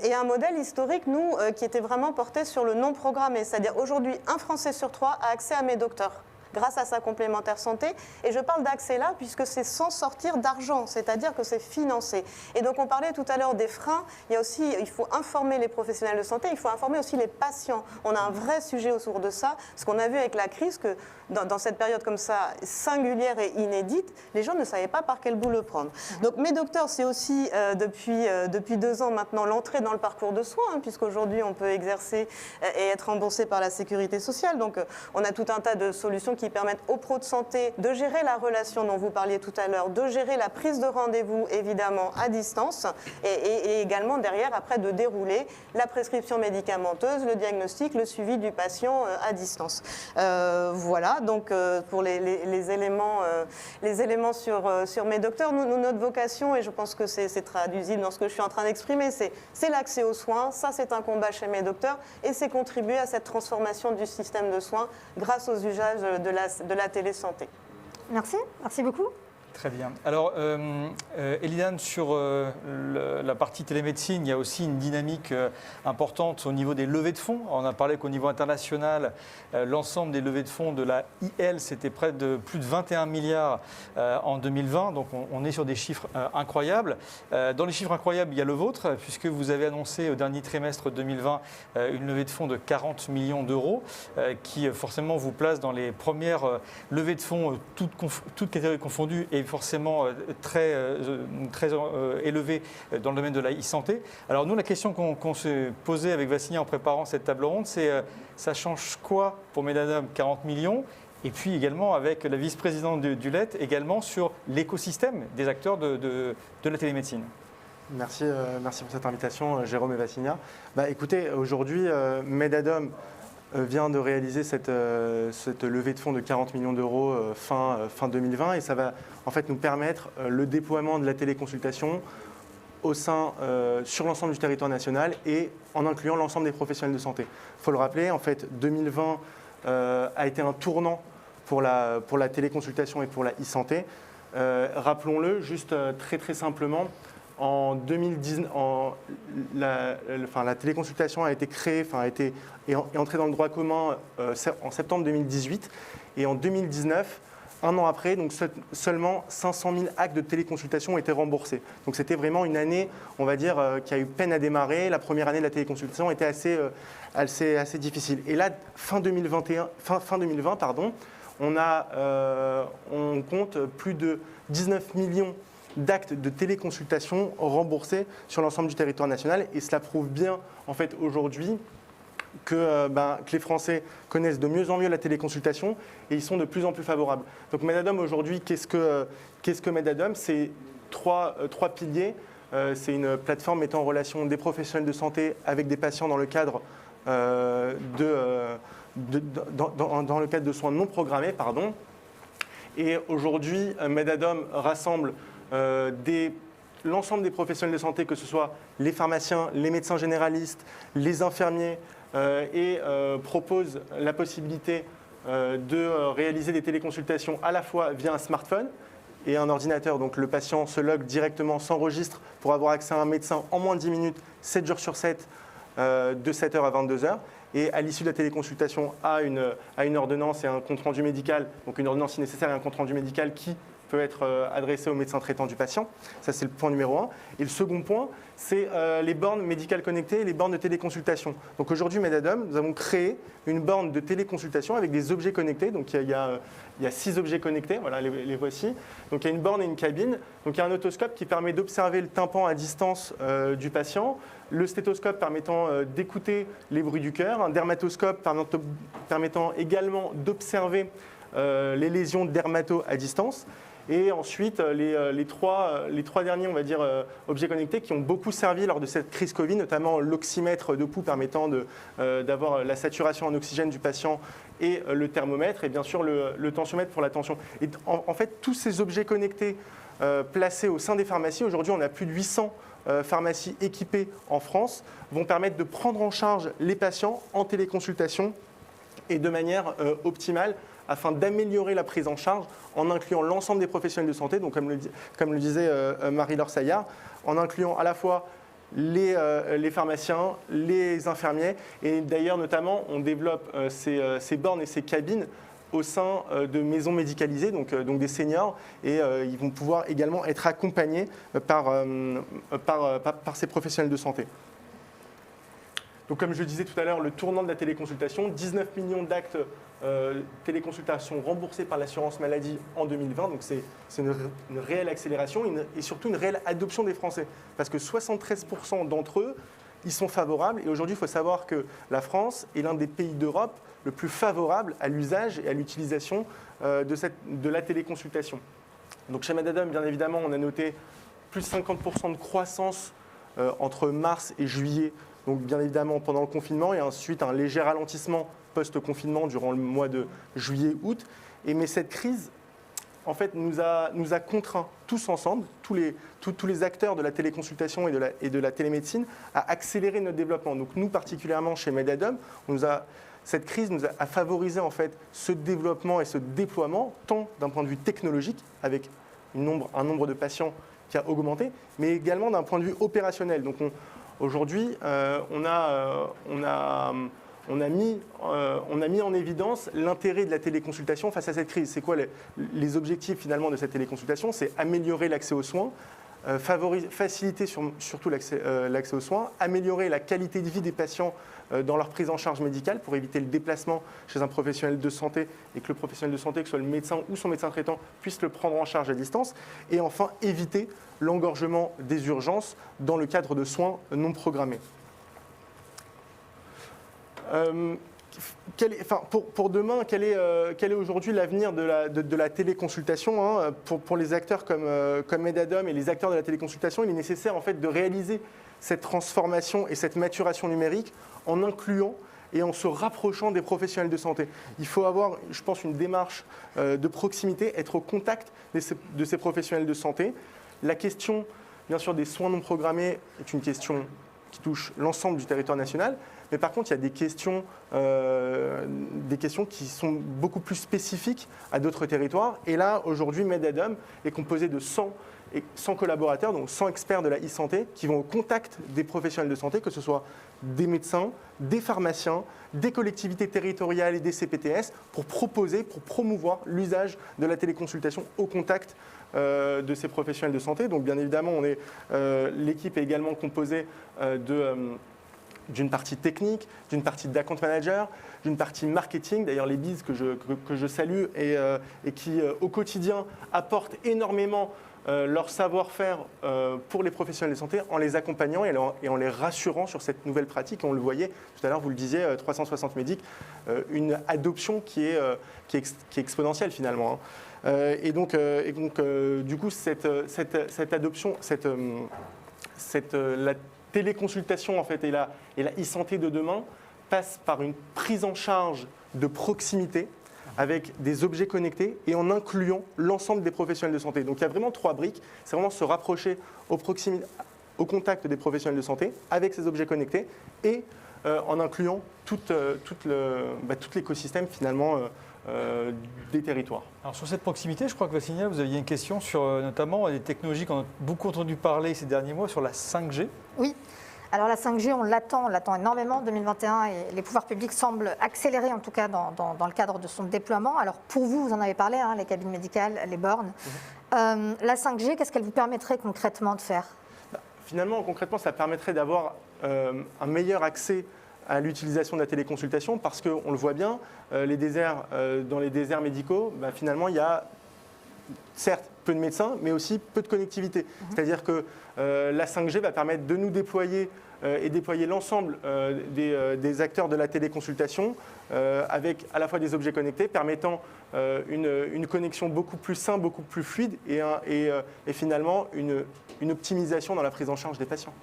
et un modèle historique, nous, qui était vraiment porté sur le non programmé, c'est-à-dire aujourd'hui, un Français sur 3 a accès à MedDoctors grâce à sa complémentaire santé. Et je parle d'accès là puisque c'est sans sortir d'argent, c'est-à-dire que c'est financé. Et donc on parlait tout à l'heure des freins, il faut informer les professionnels de santé, il faut informer aussi les patients. On a un vrai sujet autour de ça, parce qu'on a vu avec la crise que dans cette période comme ça, singulière et inédite, les gens ne savaient pas par quel bout le prendre. Donc MedDoctors, c'est aussi depuis 2 ans maintenant l'entrée dans le parcours de soins, puisqu'aujourd'hui on peut exercer et être remboursé par la sécurité sociale. Donc on a tout un tas de solutions qui permettent aux pros de santé de gérer la relation dont vous parliez tout à l'heure, de gérer la prise de rendez-vous évidemment à distance et également derrière après de dérouler la prescription médicamenteuse, le diagnostic, le suivi du patient à distance. Voilà, donc pour les éléments sur MedDoctors, nous, notre vocation, et je pense que c'est traduisible dans ce que je suis en train d'exprimer, c'est l'accès aux soins, ça c'est un combat chez MedDoctors et c'est contribuer à cette transformation du système de soins grâce aux usages de la télésanté. Merci beaucoup. Très bien. Alors, Eliane, sur la partie télémédecine, il y a aussi une dynamique importante au niveau des levées de fonds. On a parlé qu'au niveau international, l'ensemble des levées de fonds de la IL, c'était près de plus de 21 milliards en 2020. Donc, on est sur des chiffres incroyables. Dans les chiffres incroyables, il y a le vôtre, puisque vous avez annoncé au dernier trimestre 2020 une levée de fonds de 40 millions d'euros, qui forcément vous place dans les premières levées de fonds, toutes catégories confondues, et forcément très élevé dans le domaine de la e-santé. Alors nous, la question qu'on s'est posée avec Vassigna en préparant cette table ronde, c'est ça change quoi pour Medadom 40 millions et puis également avec la vice-présidente du LET, également sur l'écosystème des acteurs de la télémédecine. Merci pour cette invitation, Jérôme et Vassigna. Écoutez, aujourd'hui, Medadom vient de réaliser cette levée de fonds de 40 millions d'euros fin 2020 et ça va en fait nous permettre le déploiement de la téléconsultation sur l'ensemble du territoire national et en incluant l'ensemble des professionnels de santé. Il faut le rappeler, en fait, 2020 a été un tournant pour la téléconsultation et pour la e-santé. Rappelons-le juste très très simplement. En 2010, la téléconsultation a été créée, est entrée dans le droit commun en septembre 2018. Et en 2019, un an après, donc seulement 500 000 actes de téléconsultation ont été remboursés. Donc c'était vraiment une année, on va dire, qui a eu peine à démarrer. La première année de la téléconsultation était assez difficile. Et là, fin 2020, on compte plus de 19 millions d'actes de téléconsultation remboursés sur l'ensemble du territoire national. Et cela prouve bien, en fait, aujourd'hui, que les Français connaissent de mieux en mieux la téléconsultation et ils sont de plus en plus favorables. Donc Medadom, aujourd'hui, qu'est-ce que Medadom ? C'est trois piliers. C'est une plateforme mettant en relation des professionnels de santé avec des patients dans le cadre de soins non programmés. Et aujourd'hui, Medadom rassemble l'ensemble des professionnels de santé, que ce soit les pharmaciens, les médecins généralistes, les infirmiers, et propose la possibilité de réaliser des téléconsultations à la fois via un smartphone et un ordinateur. Donc le patient se logue directement, s'enregistre pour avoir accès à un médecin en moins de 10 minutes, 7 jours sur 7, de 7h à 22h. Et à l'issue de la téléconsultation, à une ordonnance et un compte-rendu médical, donc une ordonnance si nécessaire et un compte-rendu médical qui peut être adressé au médecin traitant du patient. Ça, c'est le point numéro 1. Et le second point, c'est les bornes médicales connectées et les bornes de téléconsultation. Donc aujourd'hui, Medadom, nous avons créé une borne de téléconsultation avec des objets connectés. Donc il y a 6 objets connectés, voilà, les voici. Donc il y a une borne et une cabine. Donc il y a un otoscope qui permet d'observer le tympan à distance du patient, le stéthoscope permettant d'écouter les bruits du cœur, un dermatoscope permettant également d'observer les lésions dermato à distance. Et ensuite, les trois derniers, on va dire, objets connectés qui ont beaucoup servi lors de cette crise Covid, notamment l'oxymètre de pouls permettant d'avoir la saturation en oxygène du patient et le thermomètre, et bien sûr le tensiomètre pour la tension. Et en fait, tous ces objets connectés placés au sein des pharmacies, aujourd'hui on a plus de 800 pharmacies équipées en France, vont permettre de prendre en charge les patients en téléconsultation et de manière optimale, afin d'améliorer la prise en charge en incluant l'ensemble des professionnels de santé, donc comme le disait Marie-Laure Saillard, en incluant à la fois les pharmaciens, les infirmiers, et d'ailleurs notamment on développe ces bornes et ces cabines au sein de maisons médicalisées, donc des seniors, et ils vont pouvoir également être accompagnés par ces professionnels de santé. Donc, comme je le disais tout à l'heure, le tournant de la téléconsultation, 19 millions d'actes téléconsultation remboursés par l'assurance maladie en 2020. Donc, c'est une réelle accélération et surtout une réelle adoption des Français. Parce que 73% d'entre eux, ils sont favorables. Et aujourd'hui, il faut savoir que la France est l'un des pays d'Europe le plus favorable à l'usage et à l'utilisation de la téléconsultation. Donc, chez Medadom, bien évidemment, on a noté plus de 50% de croissance entre mars et juillet. Donc bien évidemment pendant le confinement et ensuite un léger ralentissement post-confinement durant le mois de juillet-août. Mais cette crise, en fait, nous a contraints tous ensemble, tous les acteurs de la téléconsultation et de la télémédecine, à accélérer notre développement. Donc nous, particulièrement chez Medadom, cette crise nous a favorisé en fait ce développement et ce déploiement, tant d'un point de vue technologique, avec un nombre de patients qui a augmenté, mais également d'un point de vue opérationnel. Donc aujourd'hui, on a mis en évidence l'intérêt de la téléconsultation face à cette crise. C'est quoi les objectifs finalement de cette téléconsultation? C'est améliorer l'accès aux soins, faciliter surtout l'accès aux soins, améliorer la qualité de vie des patients dans leur prise en charge médicale pour éviter le déplacement chez un professionnel de santé et que le professionnel de santé, que ce soit le médecin ou son médecin traitant, puisse le prendre en charge à distance. Et enfin, éviter l'engorgement des urgences dans le cadre de soins non programmés. Pour demain, quel est aujourd'hui l'avenir de la téléconsultation, hein? Pour les acteurs comme Medadom et les acteurs de la téléconsultation, il est nécessaire en fait de réaliser cette transformation et cette maturation numérique en incluant et en se rapprochant des professionnels de santé. Il faut avoir, je pense, une démarche de proximité, être au contact de ces professionnels de santé. La question, bien sûr, des soins non programmés est une question qui touche l'ensemble du territoire national. Mais par contre, il y a des questions qui sont beaucoup plus spécifiques à d'autres territoires. Et là, aujourd'hui, Medadom est composé de 100 collaborateurs, donc 100 experts de la e-santé, qui vont au contact des professionnels de santé, que ce soit des médecins, des pharmaciens, des collectivités territoriales et des CPTS, pour proposer, pour promouvoir l'usage de la téléconsultation au contact de ces professionnels de santé. Donc bien évidemment, l'équipe est également composée d'une partie technique, d'une partie d'account manager, d'une partie marketing, d'ailleurs les bises que je salue et qui au quotidien apportent énormément leur savoir-faire pour les professionnels de santé en les accompagnant et en les rassurant sur cette nouvelle pratique. On le voyait tout à l'heure, vous le disiez, 360 Médic, une adoption qui est exponentielle finalement, hein. Et donc, du coup, cette adoption, la téléconsultation en fait, et la e-santé de demain passe par une prise en charge de proximité avec des objets connectés et en incluant l'ensemble des professionnels de santé. Donc il y a vraiment 3 briques. C'est vraiment se rapprocher au contact des professionnels de santé avec ces objets connectés et en incluant tout l'écosystème finalement des territoires. Alors sur cette proximité, je crois que Vassinia, vous aviez une question sur notamment les technologies qu'on a beaucoup entendu parler ces derniers mois sur la 5G. Oui. Alors la 5G, on l'attend énormément en 2021 et les pouvoirs publics semblent accélérer en tout cas dans le cadre de son déploiement. Alors pour vous, vous en avez parlé, hein, les cabines médicales, les bornes. La 5G, qu'est-ce qu'elle vous permettrait concrètement de faire ? Finalement, concrètement, ça permettrait d'avoir un meilleur accès à l'utilisation de la téléconsultation parce qu'on le voit bien, dans les déserts médicaux, finalement, il y a certes peu de médecins, mais aussi peu de connectivité. C'est-à-dire que la 5G va permettre de nous déployer et déployer l'ensemble des acteurs de la téléconsultation avec à la fois des objets connectés permettant une connexion beaucoup plus simple, beaucoup plus fluide et finalement une optimisation dans la prise en charge des patients.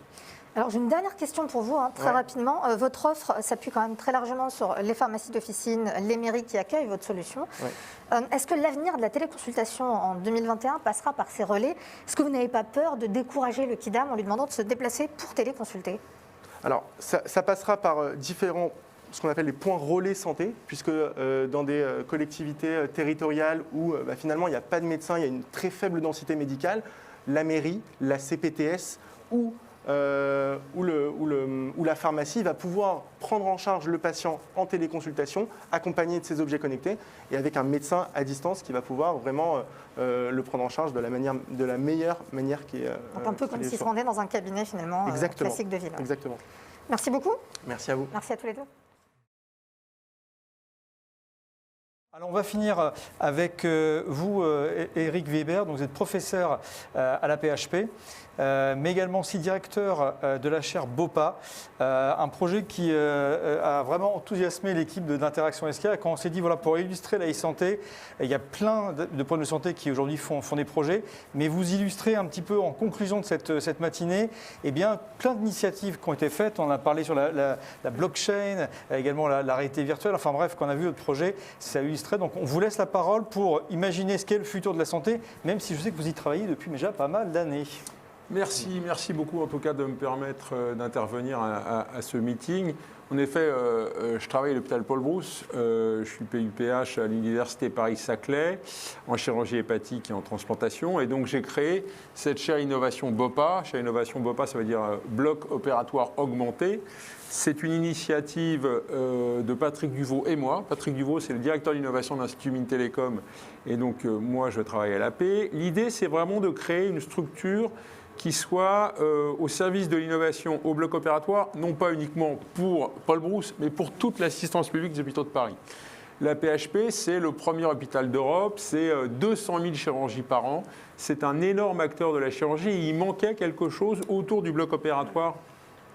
Alors j'ai une dernière question pour vous, hein, très rapidement. Votre offre s'appuie quand même très largement sur les pharmacies d'officine, les mairies qui accueillent votre solution. Est-ce que l'avenir de la téléconsultation en 2021 passera par ces relais ? Est-ce que vous n'avez pas peur de décourager le Kidam en lui demandant de se déplacer pour téléconsulter ? Alors ça passera par différents, ce qu'on appelle les points relais santé, puisque dans des collectivités territoriales où finalement il n'y a pas de médecins, il y a une très faible densité médicale, la mairie, la CPTS ou la pharmacie va pouvoir prendre en charge le patient en téléconsultation, accompagné de ses objets connectés et avec un médecin à distance qui va pouvoir vraiment le prendre en charge de la meilleure manière qui est. Donc un peu comme s'il se rendait dans un cabinet finalement classique de ville. Exactement. Merci beaucoup. Merci à vous. Merci à tous les deux. Alors on va finir avec vous, Eric Weber. Donc vous êtes professeur à la PHP, mais également aussi directeur de la chaire BOPA, un projet qui a vraiment enthousiasmé l'équipe d'Interaction SK. Quand on s'est dit, voilà, pour illustrer la e-santé, il y a plein de problèmes de santé qui aujourd'hui font des projets, mais vous illustrez un petit peu en conclusion de cette matinée, eh bien, plein d'initiatives qui ont été faites. On a parlé sur la blockchain, également la réalité virtuelle, enfin bref, quand on a vu votre projet, ça illustre. Donc on vous laisse la parole pour imaginer ce qu'est le futur de la santé, même si je sais que vous y travaillez depuis déjà pas mal d'années. Merci beaucoup en tout cas de me permettre d'intervenir à ce meeting. En effet, je travaille à l'hôpital Paul Brousse, je suis PUPH à l'université Paris-Saclay en chirurgie hépatique et en transplantation, et donc j'ai créé cette chaire innovation BOPA. Chaire innovation BOPA, ça veut dire bloc opératoire augmenté. C'est une initiative de Patrick Duvaux et moi. Patrick Duvaux, c'est le directeur d'innovation de l'Institut Mines-Télécom, et donc moi je travaille à l'AP. L'idée, c'est vraiment de créer une structure qui soit au service de l'innovation au bloc opératoire, non pas uniquement pour Paul Brousse, mais pour toute l'assistance publique des hôpitaux de Paris. La PHP, c'est le premier hôpital d'Europe, c'est 200 000 chirurgies par an, c'est un énorme acteur de la chirurgie, et il manquait quelque chose autour du bloc opératoire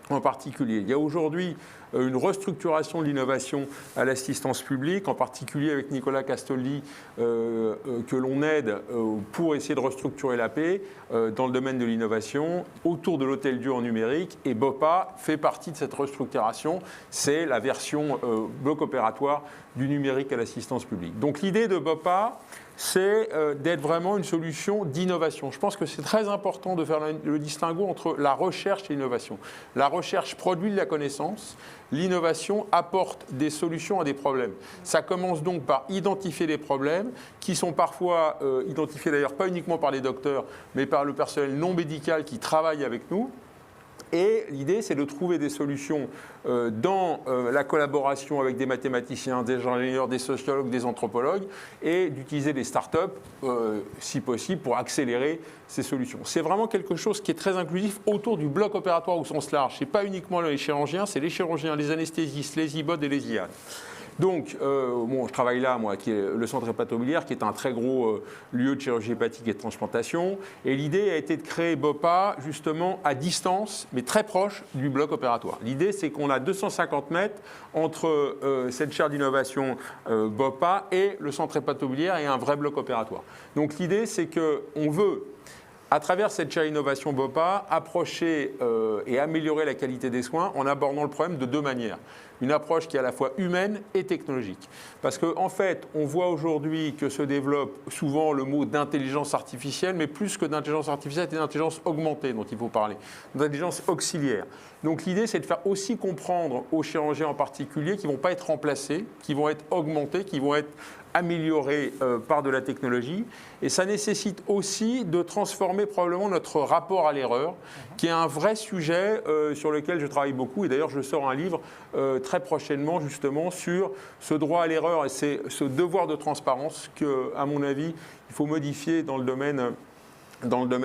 en particulier. Il y a aujourd'hui une restructuration de l'innovation à l'assistance publique, en particulier avec Nicolas Castoldi, que l'on aide pour essayer de restructurer l'AP dans le domaine de l'innovation, autour de l'Hôtel-Dieu en numérique, et BOPA fait partie de cette restructuration. C'est la version bloc opératoire du numérique à l'assistance publique. Donc l'idée de BOPA, c'est d'être vraiment une solution d'innovation. Je pense que c'est très important de faire le distinguo entre la recherche et l'innovation. La recherche produit de la connaissance, l'innovation apporte des solutions à des problèmes. Ça commence donc par identifier des problèmes qui sont parfois identifiés d'ailleurs pas uniquement par les docteurs, mais par le personnel non médical qui travaille avec nous. Et l'idée, c'est de trouver des solutions dans la collaboration avec des mathématiciens, des ingénieurs, des sociologues, des anthropologues, et d'utiliser des startups, si possible, pour accélérer ces solutions. C'est vraiment quelque chose qui est très inclusif autour du bloc opératoire au sens large. Ce n'est pas uniquement les chirurgiens, c'est les chirurgiens, les anesthésistes, les IBOD et les IAD. Donc, je travaille là, moi, qui est le centre hépatobiliaire, qui est un très gros lieu de chirurgie hépatique et de transplantation. Et l'idée a été de créer BOPA, justement, à distance, mais très proche du bloc opératoire. L'idée, c'est qu'on a 250 mètres entre cette chaire d'innovation BOPA et le centre hépatobiliaire et un vrai bloc opératoire. Donc, l'idée, c'est qu'on veut, à travers cette chaire innovation BOPA, approcher et améliorer la qualité des soins en abordant le problème de deux manières. Une approche qui est à la fois humaine et technologique. Parce qu'en fait, on voit aujourd'hui que se développe souvent le mot d'intelligence artificielle, mais plus que d'intelligence artificielle, c'est d'intelligence augmentée dont il faut parler, d'intelligence auxiliaire. Donc l'idée, c'est de faire aussi comprendre aux chirurgiens en particulier qu'ils ne vont pas être remplacés, qu'ils vont être augmentés, qu'ils vont être améliorés par de la technologie. Et ça nécessite aussi de transformer probablement notre rapport à l'erreur, qui est un vrai sujet sur lequel je travaille beaucoup. Et d'ailleurs, je sors un livre très prochainement, justement, sur ce droit à l'erreur et ce devoir de transparence que, à mon avis, il faut modifier dans le domaine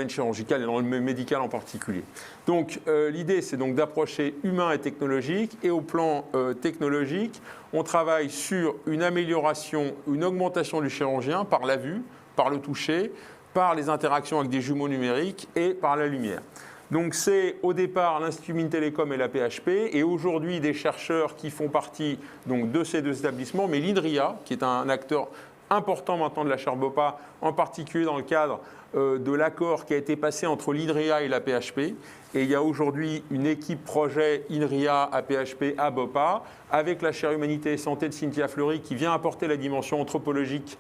chirurgical et dans le médical en particulier. Donc l'idée, c'est donc d'approcher humain et technologique. Et au plan technologique, on travaille sur une amélioration, une augmentation du chirurgien par la vue, par le toucher, par les interactions avec des jumeaux numériques et par la lumière. Donc c'est au départ l'Institut Mines-Télécom et la PHP, et aujourd'hui des chercheurs qui font partie donc, de ces deux établissements, mais l'INRIA, qui est un acteur important maintenant de la chaire BOPA, en particulier dans le cadre de l'accord qui a été passé entre l'INRIA et la PHP. Et il y a aujourd'hui une équipe projet INRIA à PHP à BOPA, avec la chaire Humanité et Santé de Cynthia Fleury qui vient apporter la dimension anthropologique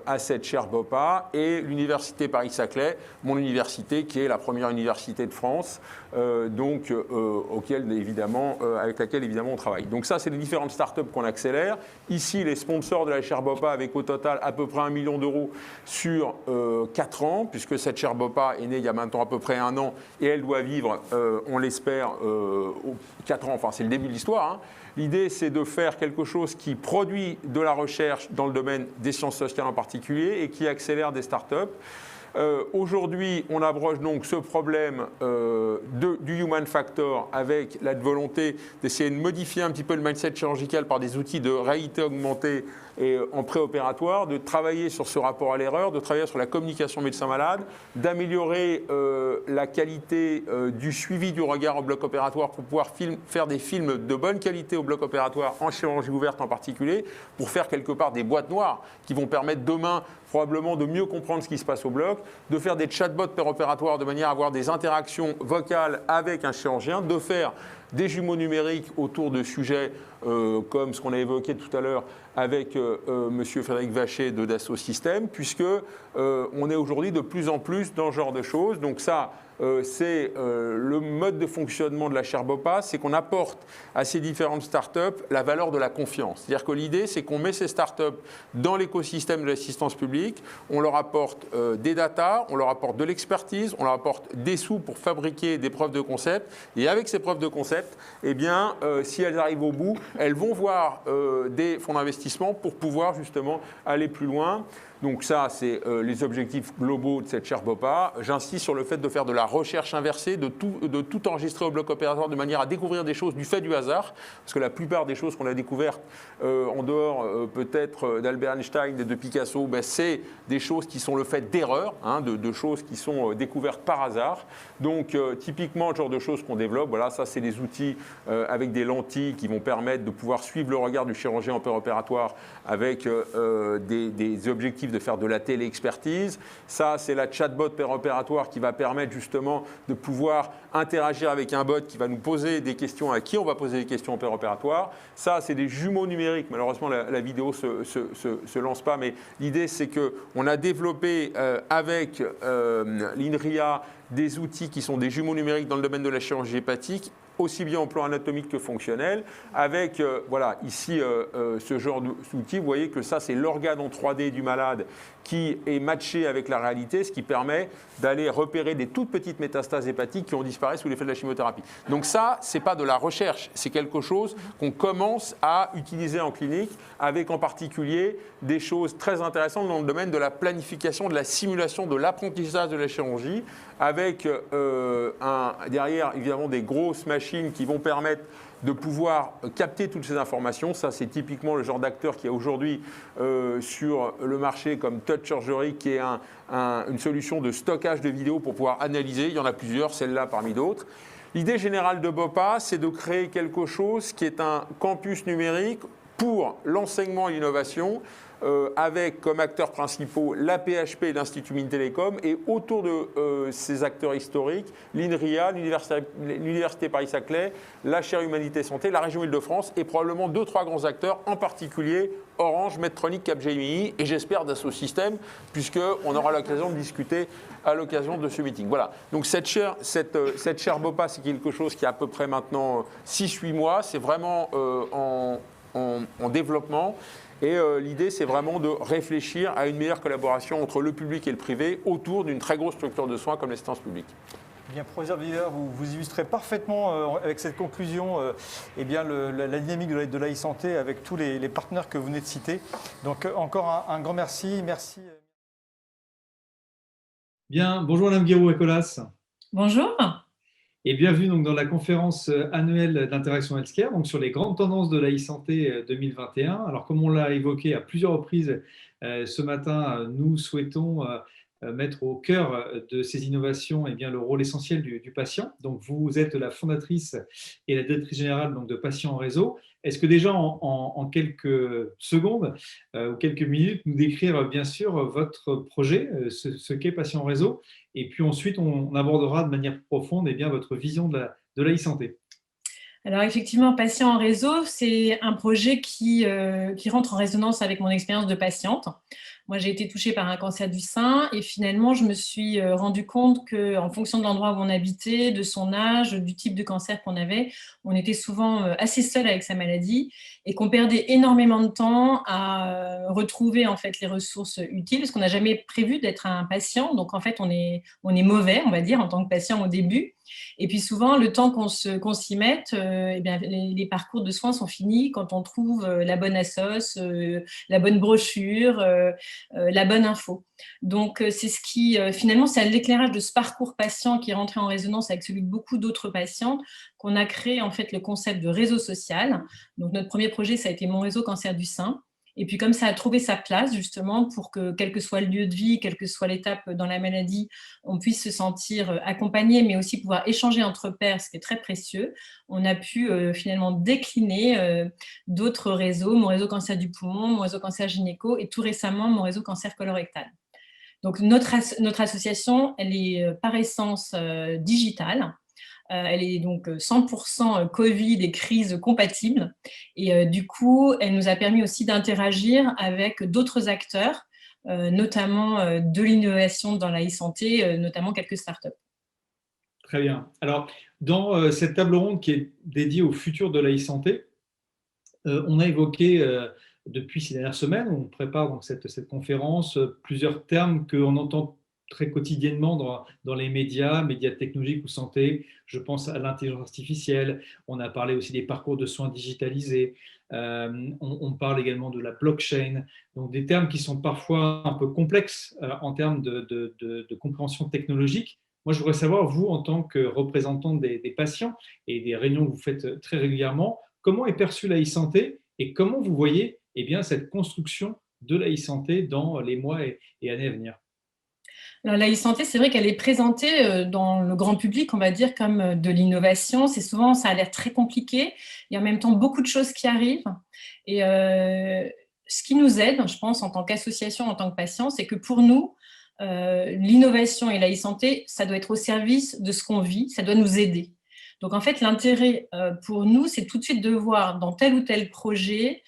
à cette chaire BOPA, et l'Université Paris-Saclay, mon université qui est la première université de France, avec laquelle évidemment on travaille. Donc ça, c'est les différentes startups qu'on accélère. Ici, les sponsors de la chaire BOPA avec au total à peu près 1 million d'euros sur 4 ans, puisque cette chaire BOPA est née il y a maintenant à peu près 1 an, et elle doit vivre, on l'espère, 4 ans, enfin c'est le début de l'histoire. Hein. L'idée, c'est de faire quelque chose qui produit de la recherche dans le domaine des sciences sociales en particulier et qui accélère des startups. Aujourd'hui, on abroge donc ce problème du human factor avec la volonté d'essayer de modifier un petit peu le mindset chirurgical par des outils de réalité augmentée et en préopératoire, de travailler sur ce rapport à l'erreur, de travailler sur la communication médecin-malade, d'améliorer la qualité du suivi du regard au bloc opératoire pour pouvoir faire des films de bonne qualité au bloc opératoire, en chirurgie ouverte en particulier, pour faire quelque part des boîtes noires qui vont permettre demain probablement de mieux comprendre ce qui se passe au bloc, de faire des chatbots péropératoires de manière à avoir des interactions vocales avec un chirurgien, de faire des jumeaux numériques autour de sujets comme ce qu'on a évoqué tout à l'heure avec M. Frédéric Vacher de Dassault Systèmes, puisque on est aujourd'hui de plus en plus dans ce genre de choses. Donc ça, c'est le mode de fonctionnement de la chaire BOPA, c'est qu'on apporte à ces différentes startups la valeur de la confiance. C'est-à-dire que l'idée, c'est qu'on met ces startups dans l'écosystème de l'assistance publique, on leur apporte des datas, on leur apporte de l'expertise, on leur apporte des sous pour fabriquer des preuves de concept. Et avec ces preuves de concept, eh bien, si elles arrivent au bout, elles vont voir des fonds d'investissement pour pouvoir justement aller plus loin. Donc ça, c'est les objectifs globaux de cette chaire BOPA. J'insiste sur le fait de faire de la recherche inversée, de tout enregistrer au bloc opératoire de manière à découvrir des choses du fait du hasard. Parce que la plupart des choses qu'on a découvertes, en dehors peut-être d'Albert Einstein et de Picasso, ben, c'est des choses qui sont le fait d'erreurs, hein, de choses qui sont découvertes par hasard. Donc typiquement, le genre de choses qu'on développe, voilà, ça c'est des outils avec des lentilles qui vont permettre de pouvoir suivre le regard du chirurgien en opératoire avec des objectifs de faire de la téléexpertise. Ça, c'est la chatbot opératoire qui va permettre justement de pouvoir interagir avec un bot qui va nous poser des questions à qui on va poser des questions opératoires. Ça, c'est des jumeaux numériques. Malheureusement, la vidéo se lance pas, mais l'idée, c'est qu'on a développé avec l'INRIA des outils qui sont des jumeaux numériques dans le domaine de la chirurgie hépatique, aussi bien en plan anatomique que fonctionnel, avec voilà, ici ce genre d'outil. Vous voyez que ça, c'est l'organe en 3D du malade qui est matché avec la réalité, ce qui permet d'aller repérer des toutes petites métastases hépatiques qui ont disparu sous l'effet de la chimiothérapie. Donc ça, ce n'est pas de la recherche, c'est quelque chose qu'on commence à utiliser en clinique, avec en particulier des choses très intéressantes dans le domaine de la planification, de la simulation, de l'apprentissage de la chirurgie, avec derrière, évidemment, des grosses machines qui vont permettre de pouvoir capter toutes ces informations. Ça, c'est typiquement le genre d'acteur qui est aujourd'hui sur le marché comme Touch Surgery, qui est une solution de stockage de vidéos pour pouvoir analyser. Il y en a plusieurs, celle-là parmi d'autres. L'idée générale de BOPA, c'est de créer quelque chose qui est un campus numérique pour l'enseignement et l'innovation, avec comme acteurs principaux la PHP et l'Institut Mines-Télécom, et autour de ces acteurs historiques, l'INRIA, l'Université Paris-Saclay, la chaire Humanité Santé, la région Île-de-France, et probablement 2-3 grands acteurs, en particulier Orange, Medtronic, Capgemini, et j'espère Dassault Systèmes, puisqu'on aura l'occasion de discuter à l'occasion de ce meeting. Voilà, donc cette chaire BOPA, c'est quelque chose qui a à peu près maintenant 6-8 mois, c'est vraiment en développement. Et l'idée, c'est vraiment de réfléchir à une meilleure collaboration entre le public et le privé autour d'une très grosse structure de soins comme l'assistance publique. Bien, professeur Villers, vous illustrez parfaitement avec cette conclusion eh bien, la dynamique de la e-santé avec tous les partenaires que vous venez de citer. Donc encore un grand merci. Merci. Bien, bonjour Madame Guiraud-Ecolas. Bonjour. Et bienvenue donc dans la conférence annuelle d'Interaction Healthcare, donc sur les grandes tendances de la e-santé 2021. Alors comme on l'a évoqué à plusieurs reprises ce matin, nous souhaitons mettre au cœur de ces innovations eh bien, le rôle essentiel du patient. Donc vous êtes la fondatrice et la directrice générale donc, de Patients en Réseau. Est-ce que déjà en quelques secondes ou quelques minutes, nous décrire bien sûr votre projet, ce qu'est Patients en Réseau, et puis ensuite on abordera de manière profonde eh bien, votre vision de la e-santé. Alors effectivement, Patients en Réseau, c'est un projet qui rentre en résonance avec mon expérience de patiente. Moi, j'ai été touchée par un cancer du sein et finalement, je me suis rendu compte qu'en fonction de l'endroit où on habitait, de son âge, du type de cancer qu'on avait, on était souvent assez seul avec sa maladie et qu'on perdait énormément de temps à retrouver en fait les ressources utiles parce qu'on n'a jamais prévu d'être un patient. Donc en fait, on est mauvais, on va dire, en tant que patient au début. Et puis souvent, le temps qu'on s'y mette, eh bien, les parcours de soins sont finis quand on trouve la bonne assos, la bonne brochure, la bonne info. Donc, c'est ce qui, finalement, c'est à l'éclairage de ce parcours patient qui est rentré en résonance avec celui de beaucoup d'autres patientes qu'on a créé en fait le concept de réseau social. Donc, notre premier projet, ça a été Mon Réseau Cancer du Sein. Et puis, comme ça a trouvé sa place, justement, pour que, quel que soit le lieu de vie, quelle que soit l'étape dans la maladie, on puisse se sentir accompagné, mais aussi pouvoir échanger entre pairs, ce qui est très précieux, on a pu finalement décliner d'autres réseaux, Mon Réseau Cancer du Poumon, Mon Réseau Cancer Gynéco, et tout récemment, Mon Réseau Cancer Colorectal. Donc, notre association, elle est par essence digitale. Elle est donc 100% Covid et crise compatible. Et du coup, elle nous a permis aussi d'interagir avec d'autres acteurs, notamment de l'innovation dans la e-santé, notamment quelques startups. Très bien. Alors, dans cette table ronde qui est dédiée au futur de la e-santé, on a évoqué depuis ces dernières semaines, on prépare donc cette conférence, plusieurs termes qu'on entend très quotidiennement dans les médias technologiques ou santé. Je pense à l'intelligence artificielle. On a parlé aussi des parcours de soins digitalisés. On parle également de la blockchain. Donc des termes qui sont parfois un peu complexes en termes de compréhension technologique. Moi, je voudrais savoir, vous, en tant que représentant des patients et des réunions que vous faites très régulièrement, comment est perçue la e-santé et comment vous voyez cette construction de la e-santé dans les mois et années à venir? Alors, la e-santé, c'est vrai qu'elle est présentée dans le grand public, on va dire, comme de l'innovation. C'est souvent, ça a l'air très compliqué. Il y a en même temps beaucoup de choses qui arrivent. Et ce qui nous aide, je pense, en tant qu'association, en tant que patient, c'est que pour nous, l'innovation et la e-santé, ça doit être au service de ce qu'on vit, ça doit nous aider. Donc, en fait, l'intérêt pour nous, c'est tout de suite de voir dans tel ou tel projet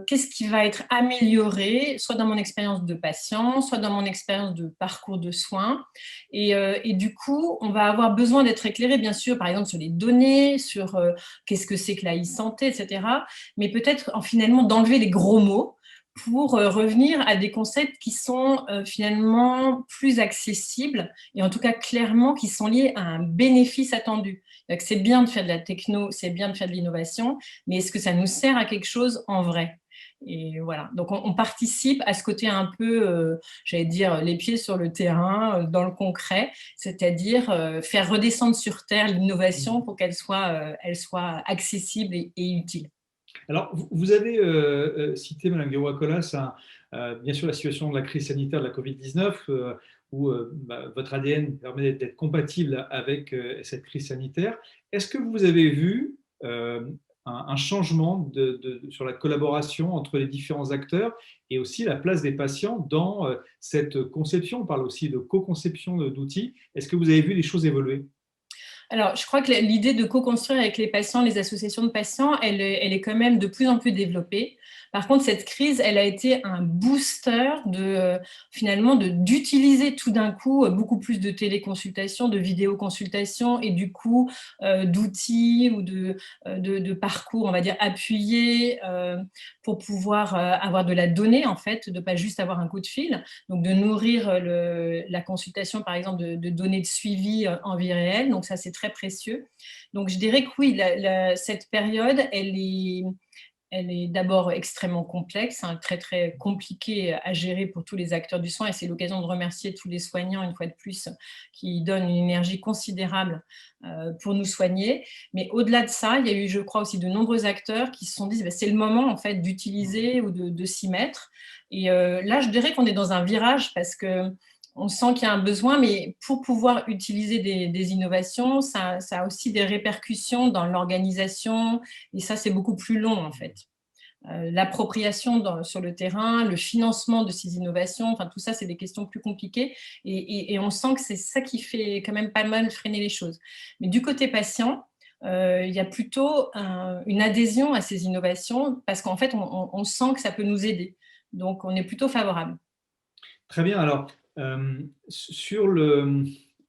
qu'est-ce qui va être amélioré, soit dans mon expérience de patient, soit dans mon expérience de parcours de soins. Et du coup, on va avoir besoin d'être éclairé, bien sûr, par exemple, sur les données, sur qu'est-ce que c'est que la e-santé, etc. Mais peut-être finalement d'enlever les gros mots pour revenir à des concepts qui sont finalement plus accessibles et en tout cas clairement qui sont liés à un bénéfice attendu. Donc, c'est bien de faire de la techno, c'est bien de faire de l'innovation, mais est-ce que ça nous sert à quelque chose en vrai? Et voilà, donc on participe à ce côté un peu, j'allais dire, les pieds sur le terrain, dans le concret, c'est-à-dire faire redescendre sur terre l'innovation pour qu'elle soit accessible et utile. Alors, vous avez cité, Madame Guerroy-Colas, bien sûr la situation de la crise sanitaire de la Covid-19, où votre ADN permet d'être compatible avec cette crise sanitaire. Est-ce que vous avez vu un changement sur la collaboration entre les différents acteurs et aussi la place des patients dans cette conception? On parle aussi de co-conception d'outils. Est-ce que vous avez vu les choses évoluer? Alors, je crois que l'idée de co-construire avec les patients, les associations de patients, elle est quand même de plus en plus développée. Par contre, cette crise, elle a été un booster finalement d'utiliser tout d'un coup beaucoup plus de téléconsultations, de vidéoconsultations et du coup d'outils ou de parcours, on va dire, appuyés pour pouvoir avoir de la donnée, en fait, de ne pas juste avoir un coup de fil. Donc, de nourrir la consultation, par exemple, de données de suivi en vie réelle. Donc, ça, c'est très précieux. Donc, je dirais que oui, cette période, elle est d'abord extrêmement complexe, hein, très, très compliquée à gérer pour tous les acteurs du soin. Et c'est l'occasion de remercier tous les soignants, une fois de plus, qui donnent une énergie considérable pour nous soigner. Mais au-delà de ça, il y a eu, je crois, aussi de nombreux acteurs qui se sont dit c'est le moment, en fait, d'utiliser ou de s'y mettre. Et là, je dirais qu'on est dans un virage parce que on sent qu'il y a un besoin, mais pour pouvoir utiliser des innovations, ça a aussi des répercussions dans l'organisation, et ça, c'est beaucoup plus long, en fait. L'appropriation sur le terrain, le financement de ces innovations, enfin, tout ça, c'est des questions plus compliquées, et on sent que c'est ça qui fait quand même pas mal freiner les choses. Mais du côté patient, il y a plutôt une adhésion à ces innovations, parce qu'en fait, on sent que ça peut nous aider. Donc, on est plutôt favorable. Très bien. Alors, sur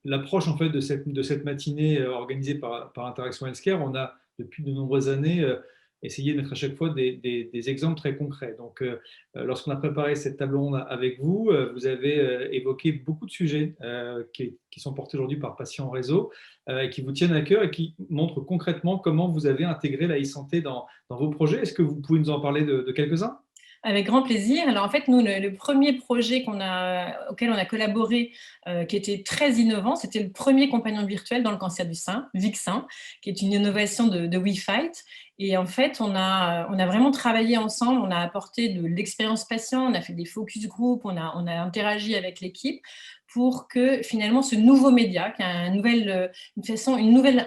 l'approche en fait de cette matinée organisée par Interaction Healthcare, on a depuis de nombreuses années essayé de mettre à chaque fois des exemples très concrets. Donc, lorsqu'on a préparé cette table ronde avec vous, vous avez évoqué beaucoup de sujets qui sont portés aujourd'hui par Patients en Réseau et qui vous tiennent à cœur et qui montrent concrètement comment vous avez intégré la e-santé dans vos projets. Est-ce que vous pouvez nous en parler de quelques-uns? Avec grand plaisir. Alors en fait, nous, le premier projet auquel on a collaboré, qui était très innovant, c'était le premier compagnon virtuel dans le cancer du sein, Vixin, qui est une innovation de WeFight. Et en fait, on a vraiment travaillé ensemble, on a apporté de l'expérience patient, on a fait des focus group, on a interagi avec l'équipe pour que finalement ce nouveau média, qui a un nouvel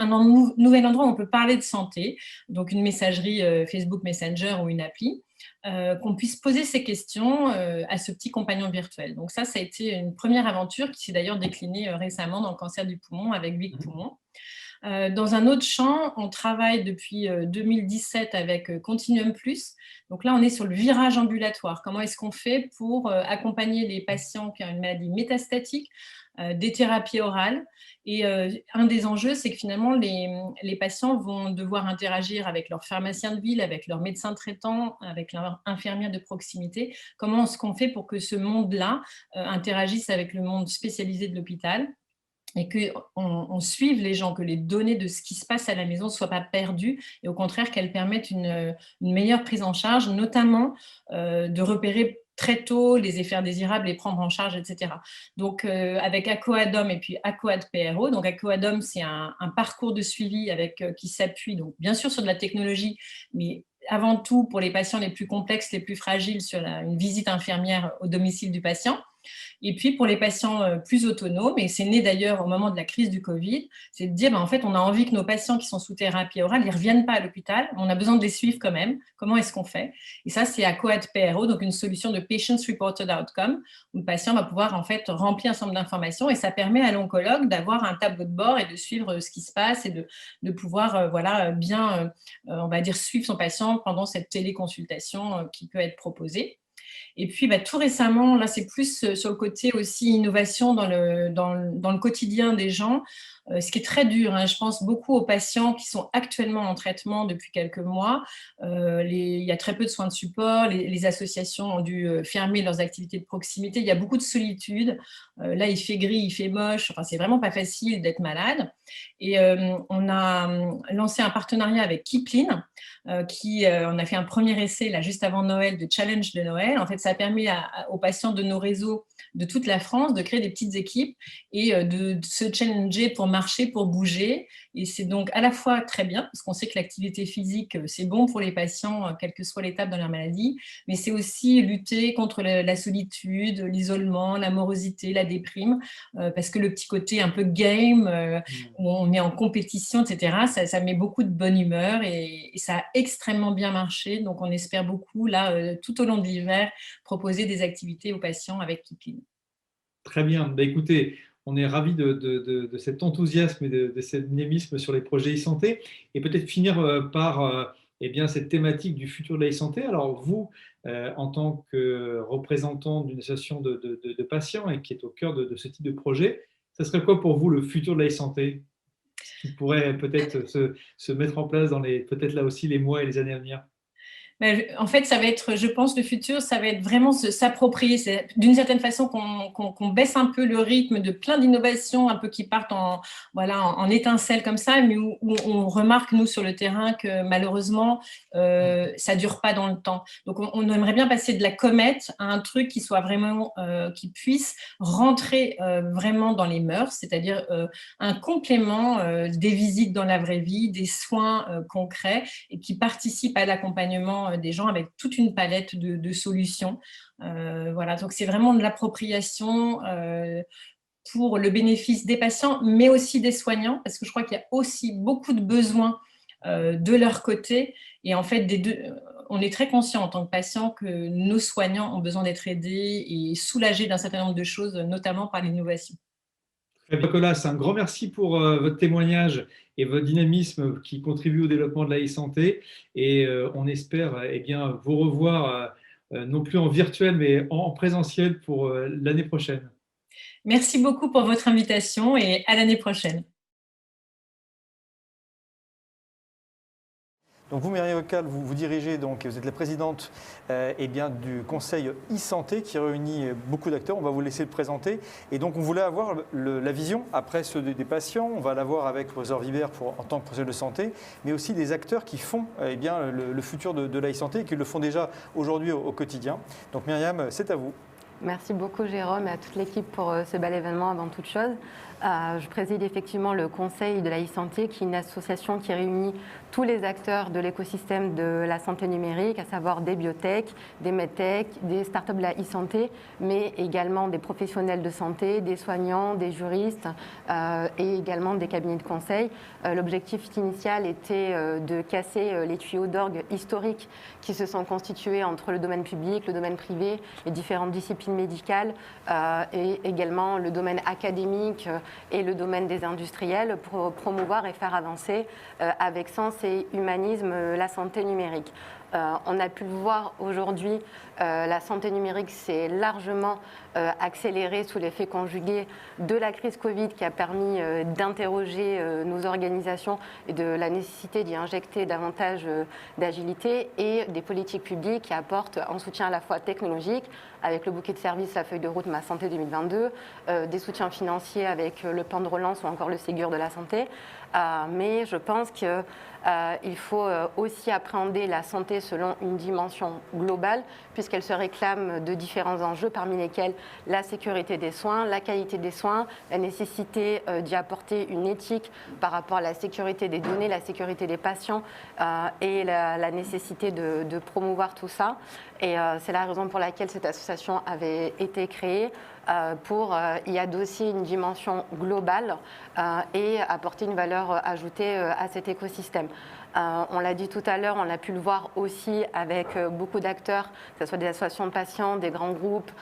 endroit où on peut parler de santé, donc une messagerie Facebook Messenger ou une appli, qu'on puisse poser ces questions à ce petit compagnon virtuel. Donc ça a été une première aventure qui s'est d'ailleurs déclinée récemment dans le cancer du poumon avec Vic Poumon. Dans un autre champ, on travaille depuis 2017 avec Continuum Plus. Donc là, on est sur le virage ambulatoire. Comment est-ce qu'on fait pour accompagner les patients qui ont une maladie métastatique des thérapies orales. Et un des enjeux, c'est que finalement, les patients vont devoir interagir avec leur pharmacien de ville, avec leur médecin traitant, avec leur infirmière de proximité. Comment est-ce qu'on fait pour que ce monde-là interagisse avec le monde spécialisé de l'hôpital et qu'on suive les gens, que les données de ce qui se passe à la maison ne soient pas perdues et au contraire qu'elles permettent une meilleure prise en charge, notamment de repérer très tôt les effets indésirables, les prendre en charge, etc. Donc, avec Acoadom et puis Acoad PRO. Donc, Acoadom, c'est un parcours de suivi qui s'appuie, donc bien sûr, sur de la technologie, mais avant tout pour les patients les plus complexes, les plus fragiles, sur une visite infirmière au domicile du patient. Et puis pour les patients plus autonomes, et c'est né d'ailleurs au moment de la crise du Covid, c'est de dire en fait on a envie que nos patients qui sont sous thérapie orale, ils ne reviennent pas à l'hôpital, on a besoin de les suivre quand même. Comment est-ce qu'on fait? Et ça c'est Acoad PRO, donc une solution de Patients Reported Outcome, où le patient va pouvoir en fait remplir un certain nombre d'informations et ça permet à l'oncologue d'avoir un tableau de bord et de suivre ce qui se passe et de pouvoir bien, on va dire, suivre son patient pendant cette téléconsultation qui peut être proposée. Et puis, tout récemment, là, c'est plus sur le côté aussi innovation dans le quotidien des gens, ce qui est très dur. Je pense beaucoup aux patients qui sont actuellement en traitement depuis quelques mois. Il y a très peu de soins de support. Les associations ont dû fermer leurs activités de proximité. Il y a beaucoup de solitude. Là, il fait gris, il fait moche. Enfin, c'est vraiment pas facile d'être malade. Et on a lancé un partenariat avec Kipling, on a fait un premier essai là, juste avant Noël, de challenge de Noël. En fait, ça a permis aux patients de nos réseaux de toute la France de créer des petites équipes et de se challenger pour marcher, pour bouger. Et c'est donc à la fois très bien, parce qu'on sait que l'activité physique, c'est bon pour les patients, quelle que soit l'étape dans leur maladie, mais c'est aussi lutter contre la solitude, l'isolement, la morosité, la déprime, parce que le petit côté un peu game, où on est en compétition, etc., ça met beaucoup de bonne humeur et ça a extrêmement bien marché. Donc, on espère beaucoup, là, tout au long de l'hiver, proposer des activités aux patients avec Kipling. Très bien. Écoutez, on est ravis de cet enthousiasme et de cet dynamisme sur les projets e-santé. Et peut-être finir par cette thématique du futur de la e-santé. Alors vous, en tant que représentant d'une association de patients et qui est au cœur de ce type de projet, ça serait quoi pour vous le futur de la e-santé qui pourrait peut-être se mettre en place dans peut-être là aussi les mois et les années à venir? En fait, ça va être, je pense, le futur, ça va être vraiment s'approprier. C'est d'une certaine façon qu'on baisse un peu le rythme de plein d'innovations, un peu qui partent en étincelles comme ça, mais où on remarque, nous, sur le terrain, que malheureusement, ça ne dure pas dans le temps. Donc, on aimerait bien passer de la comète à un truc qui soit vraiment, qui puisse rentrer vraiment dans les mœurs, c'est-à-dire un complément des visites dans la vraie vie, des soins concrets et qui participent à l'accompagnement des gens avec toute une palette de solutions. Voilà, donc c'est vraiment de l'appropriation pour le bénéfice des patients, mais aussi des soignants, parce que je crois qu'il y a aussi beaucoup de besoins de leur côté. Et en fait, on est très conscient en tant que patient que nos soignants ont besoin d'être aidés et soulagés d'un certain nombre de choses, notamment par l'innovation. Nicolas, un grand merci pour votre témoignage et votre dynamisme qui contribue au développement de la e-santé. Et on espère vous revoir, non plus en virtuel, mais en présentiel pour l'année prochaine. Merci beaucoup pour votre invitation et à l'année prochaine. Donc vous, Myriam Ocal, vous dirigez, donc vous êtes la présidente du conseil e-santé qui réunit beaucoup d'acteurs. On va vous laisser le présenter. Et donc on voulait avoir la vision après ceux des patients. On va l'avoir avec le professeur Vibert en tant que professionnel de santé, mais aussi des acteurs qui font le futur de la e-santé et qui le font déjà aujourd'hui au quotidien. Donc Myriam, c'est à vous. Merci beaucoup Jérôme et à toute l'équipe pour ce bel événement avant toute chose. Je préside effectivement le Conseil de la e-santé, qui est une association qui réunit tous les acteurs de l'écosystème de la santé numérique, à savoir des biotech, des medtech, des startups de la e-santé, mais également des professionnels de santé, des soignants, des juristes et également des cabinets de conseil. L'objectif initial était de casser les tuyaux d'orgue historiques qui se sont constitués entre le domaine public, le domaine privé, les différentes disciplines médicales et également le domaine académique et le domaine des industriels pour promouvoir et faire avancer avec sens et humanisme la santé numérique. On a pu le voir aujourd'hui, la santé numérique s'est largement accélérée sous l'effet conjugué de la crise Covid qui a permis d'interroger nos organisations et de la nécessité d'y injecter davantage d'agilité et des politiques publiques qui apportent un soutien à la fois technologique avec le bouquet de services, la feuille de route Ma Santé 2022, des soutiens financiers avec le plan de relance ou encore le Ségur de la santé. Mais je pense qu'il faut aussi appréhender la santé selon une dimension globale, puisqu'elle se réclame de différents enjeux, parmi lesquels la sécurité des soins, la qualité des soins, la nécessité d'y apporter une éthique par rapport à la sécurité des données, la sécurité des patients et la nécessité de promouvoir tout ça. Et c'est la raison pour laquelle cette association avait été créée, pour y adosser une dimension globale et apporter une valeur ajoutée à cet écosystème. On l'a dit tout à l'heure, on a pu le voir aussi avec beaucoup d'acteurs, que ce soit des associations de patients, des grands groupes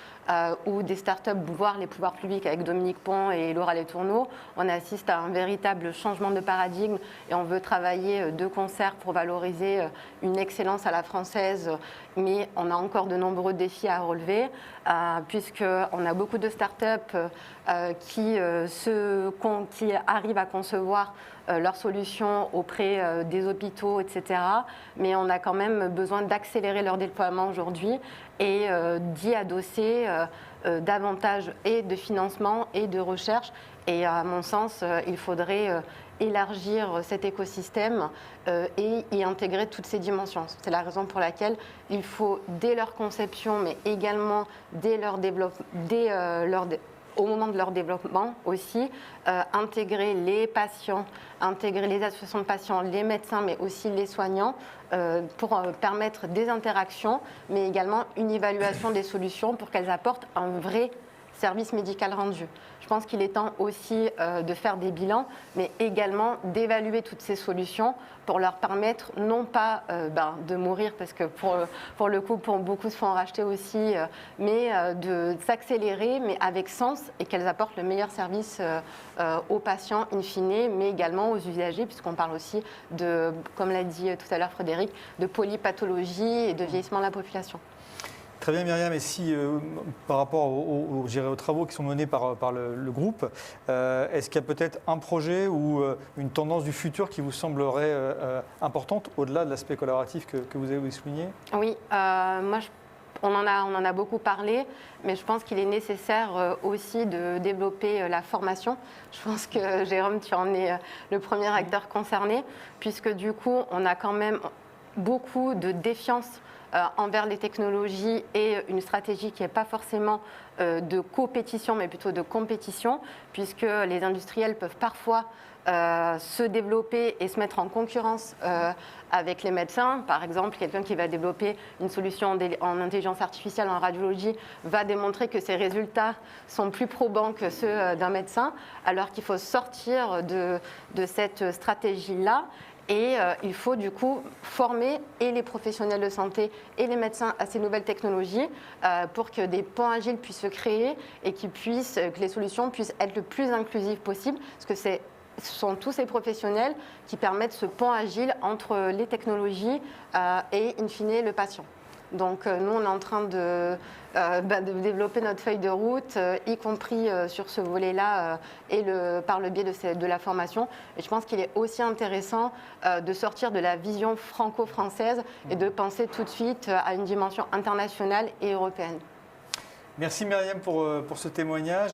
ou des startups, voire les pouvoirs publics avec Dominique Pont et Laura Letourneau. On assiste à un véritable changement de paradigme et on veut travailler de concert pour valoriser une excellence à la française, mais on a encore de nombreux défis à relever, puisqu'on a beaucoup de startups qui arrivent à concevoir leurs solutions auprès des hôpitaux, etc. Mais on a quand même besoin d'accélérer leur déploiement aujourd'hui et d'y adosser davantage et de financement et de recherche. Et à mon sens, il faudrait élargir cet écosystème et y intégrer toutes ces dimensions. C'est la raison pour laquelle il faut, dès leur conception, mais également dès leur au moment de leur développement aussi, intégrer les patients, intégrer les associations de patients, les médecins, mais aussi les soignants, pour permettre des interactions, mais également une évaluation des solutions pour qu'elles apportent un vrai service médical rendu. Je pense qu'il est temps aussi de faire des bilans, mais également d'évaluer toutes ces solutions pour leur permettre non pas de mourir, parce que pour le coup, pour beaucoup se font racheter aussi, mais de s'accélérer, mais avec sens, et qu'elles apportent le meilleur service aux patients in fine, mais également aux usagers, puisqu'on parle aussi de, comme l'a dit tout à l'heure Frédéric, de polypathologie et de vieillissement de la population. Très bien Myriam, et si par rapport aux travaux qui sont menés par le groupe, est-ce qu'il y a peut-être un projet ou une tendance du futur qui vous semblerait importante au-delà de l'aspect collaboratif que vous avez souligné ? Oui, on en a beaucoup parlé, mais je pense qu'il est nécessaire aussi de développer la formation. Je pense que Jérôme, tu en es le premier acteur concerné, puisque du coup, on a quand même beaucoup de défiance envers les technologies et une stratégie qui n'est pas forcément de compétition, mais plutôt de compétition, puisque les industriels peuvent parfois se développer et se mettre en concurrence avec les médecins. Par exemple, quelqu'un qui va développer une solution en intelligence artificielle en radiologie va démontrer que ses résultats sont plus probants que ceux d'un médecin, alors qu'il faut sortir de cette stratégie-là. Et il faut du coup former et les professionnels de santé et les médecins à ces nouvelles technologies pour que des ponts agiles puissent se créer et que les solutions puissent être le plus inclusives possible, parce que ce sont tous ces professionnels qui permettent ce pont agile entre les technologies et in fine le patient. Donc nous, on est en train de développer notre feuille de route, y compris sur ce volet-là et par le biais de la formation. Et je pense qu'il est aussi intéressant de sortir de la vision franco-française et de penser tout de suite à une dimension internationale et européenne. Merci Myriam pour ce témoignage.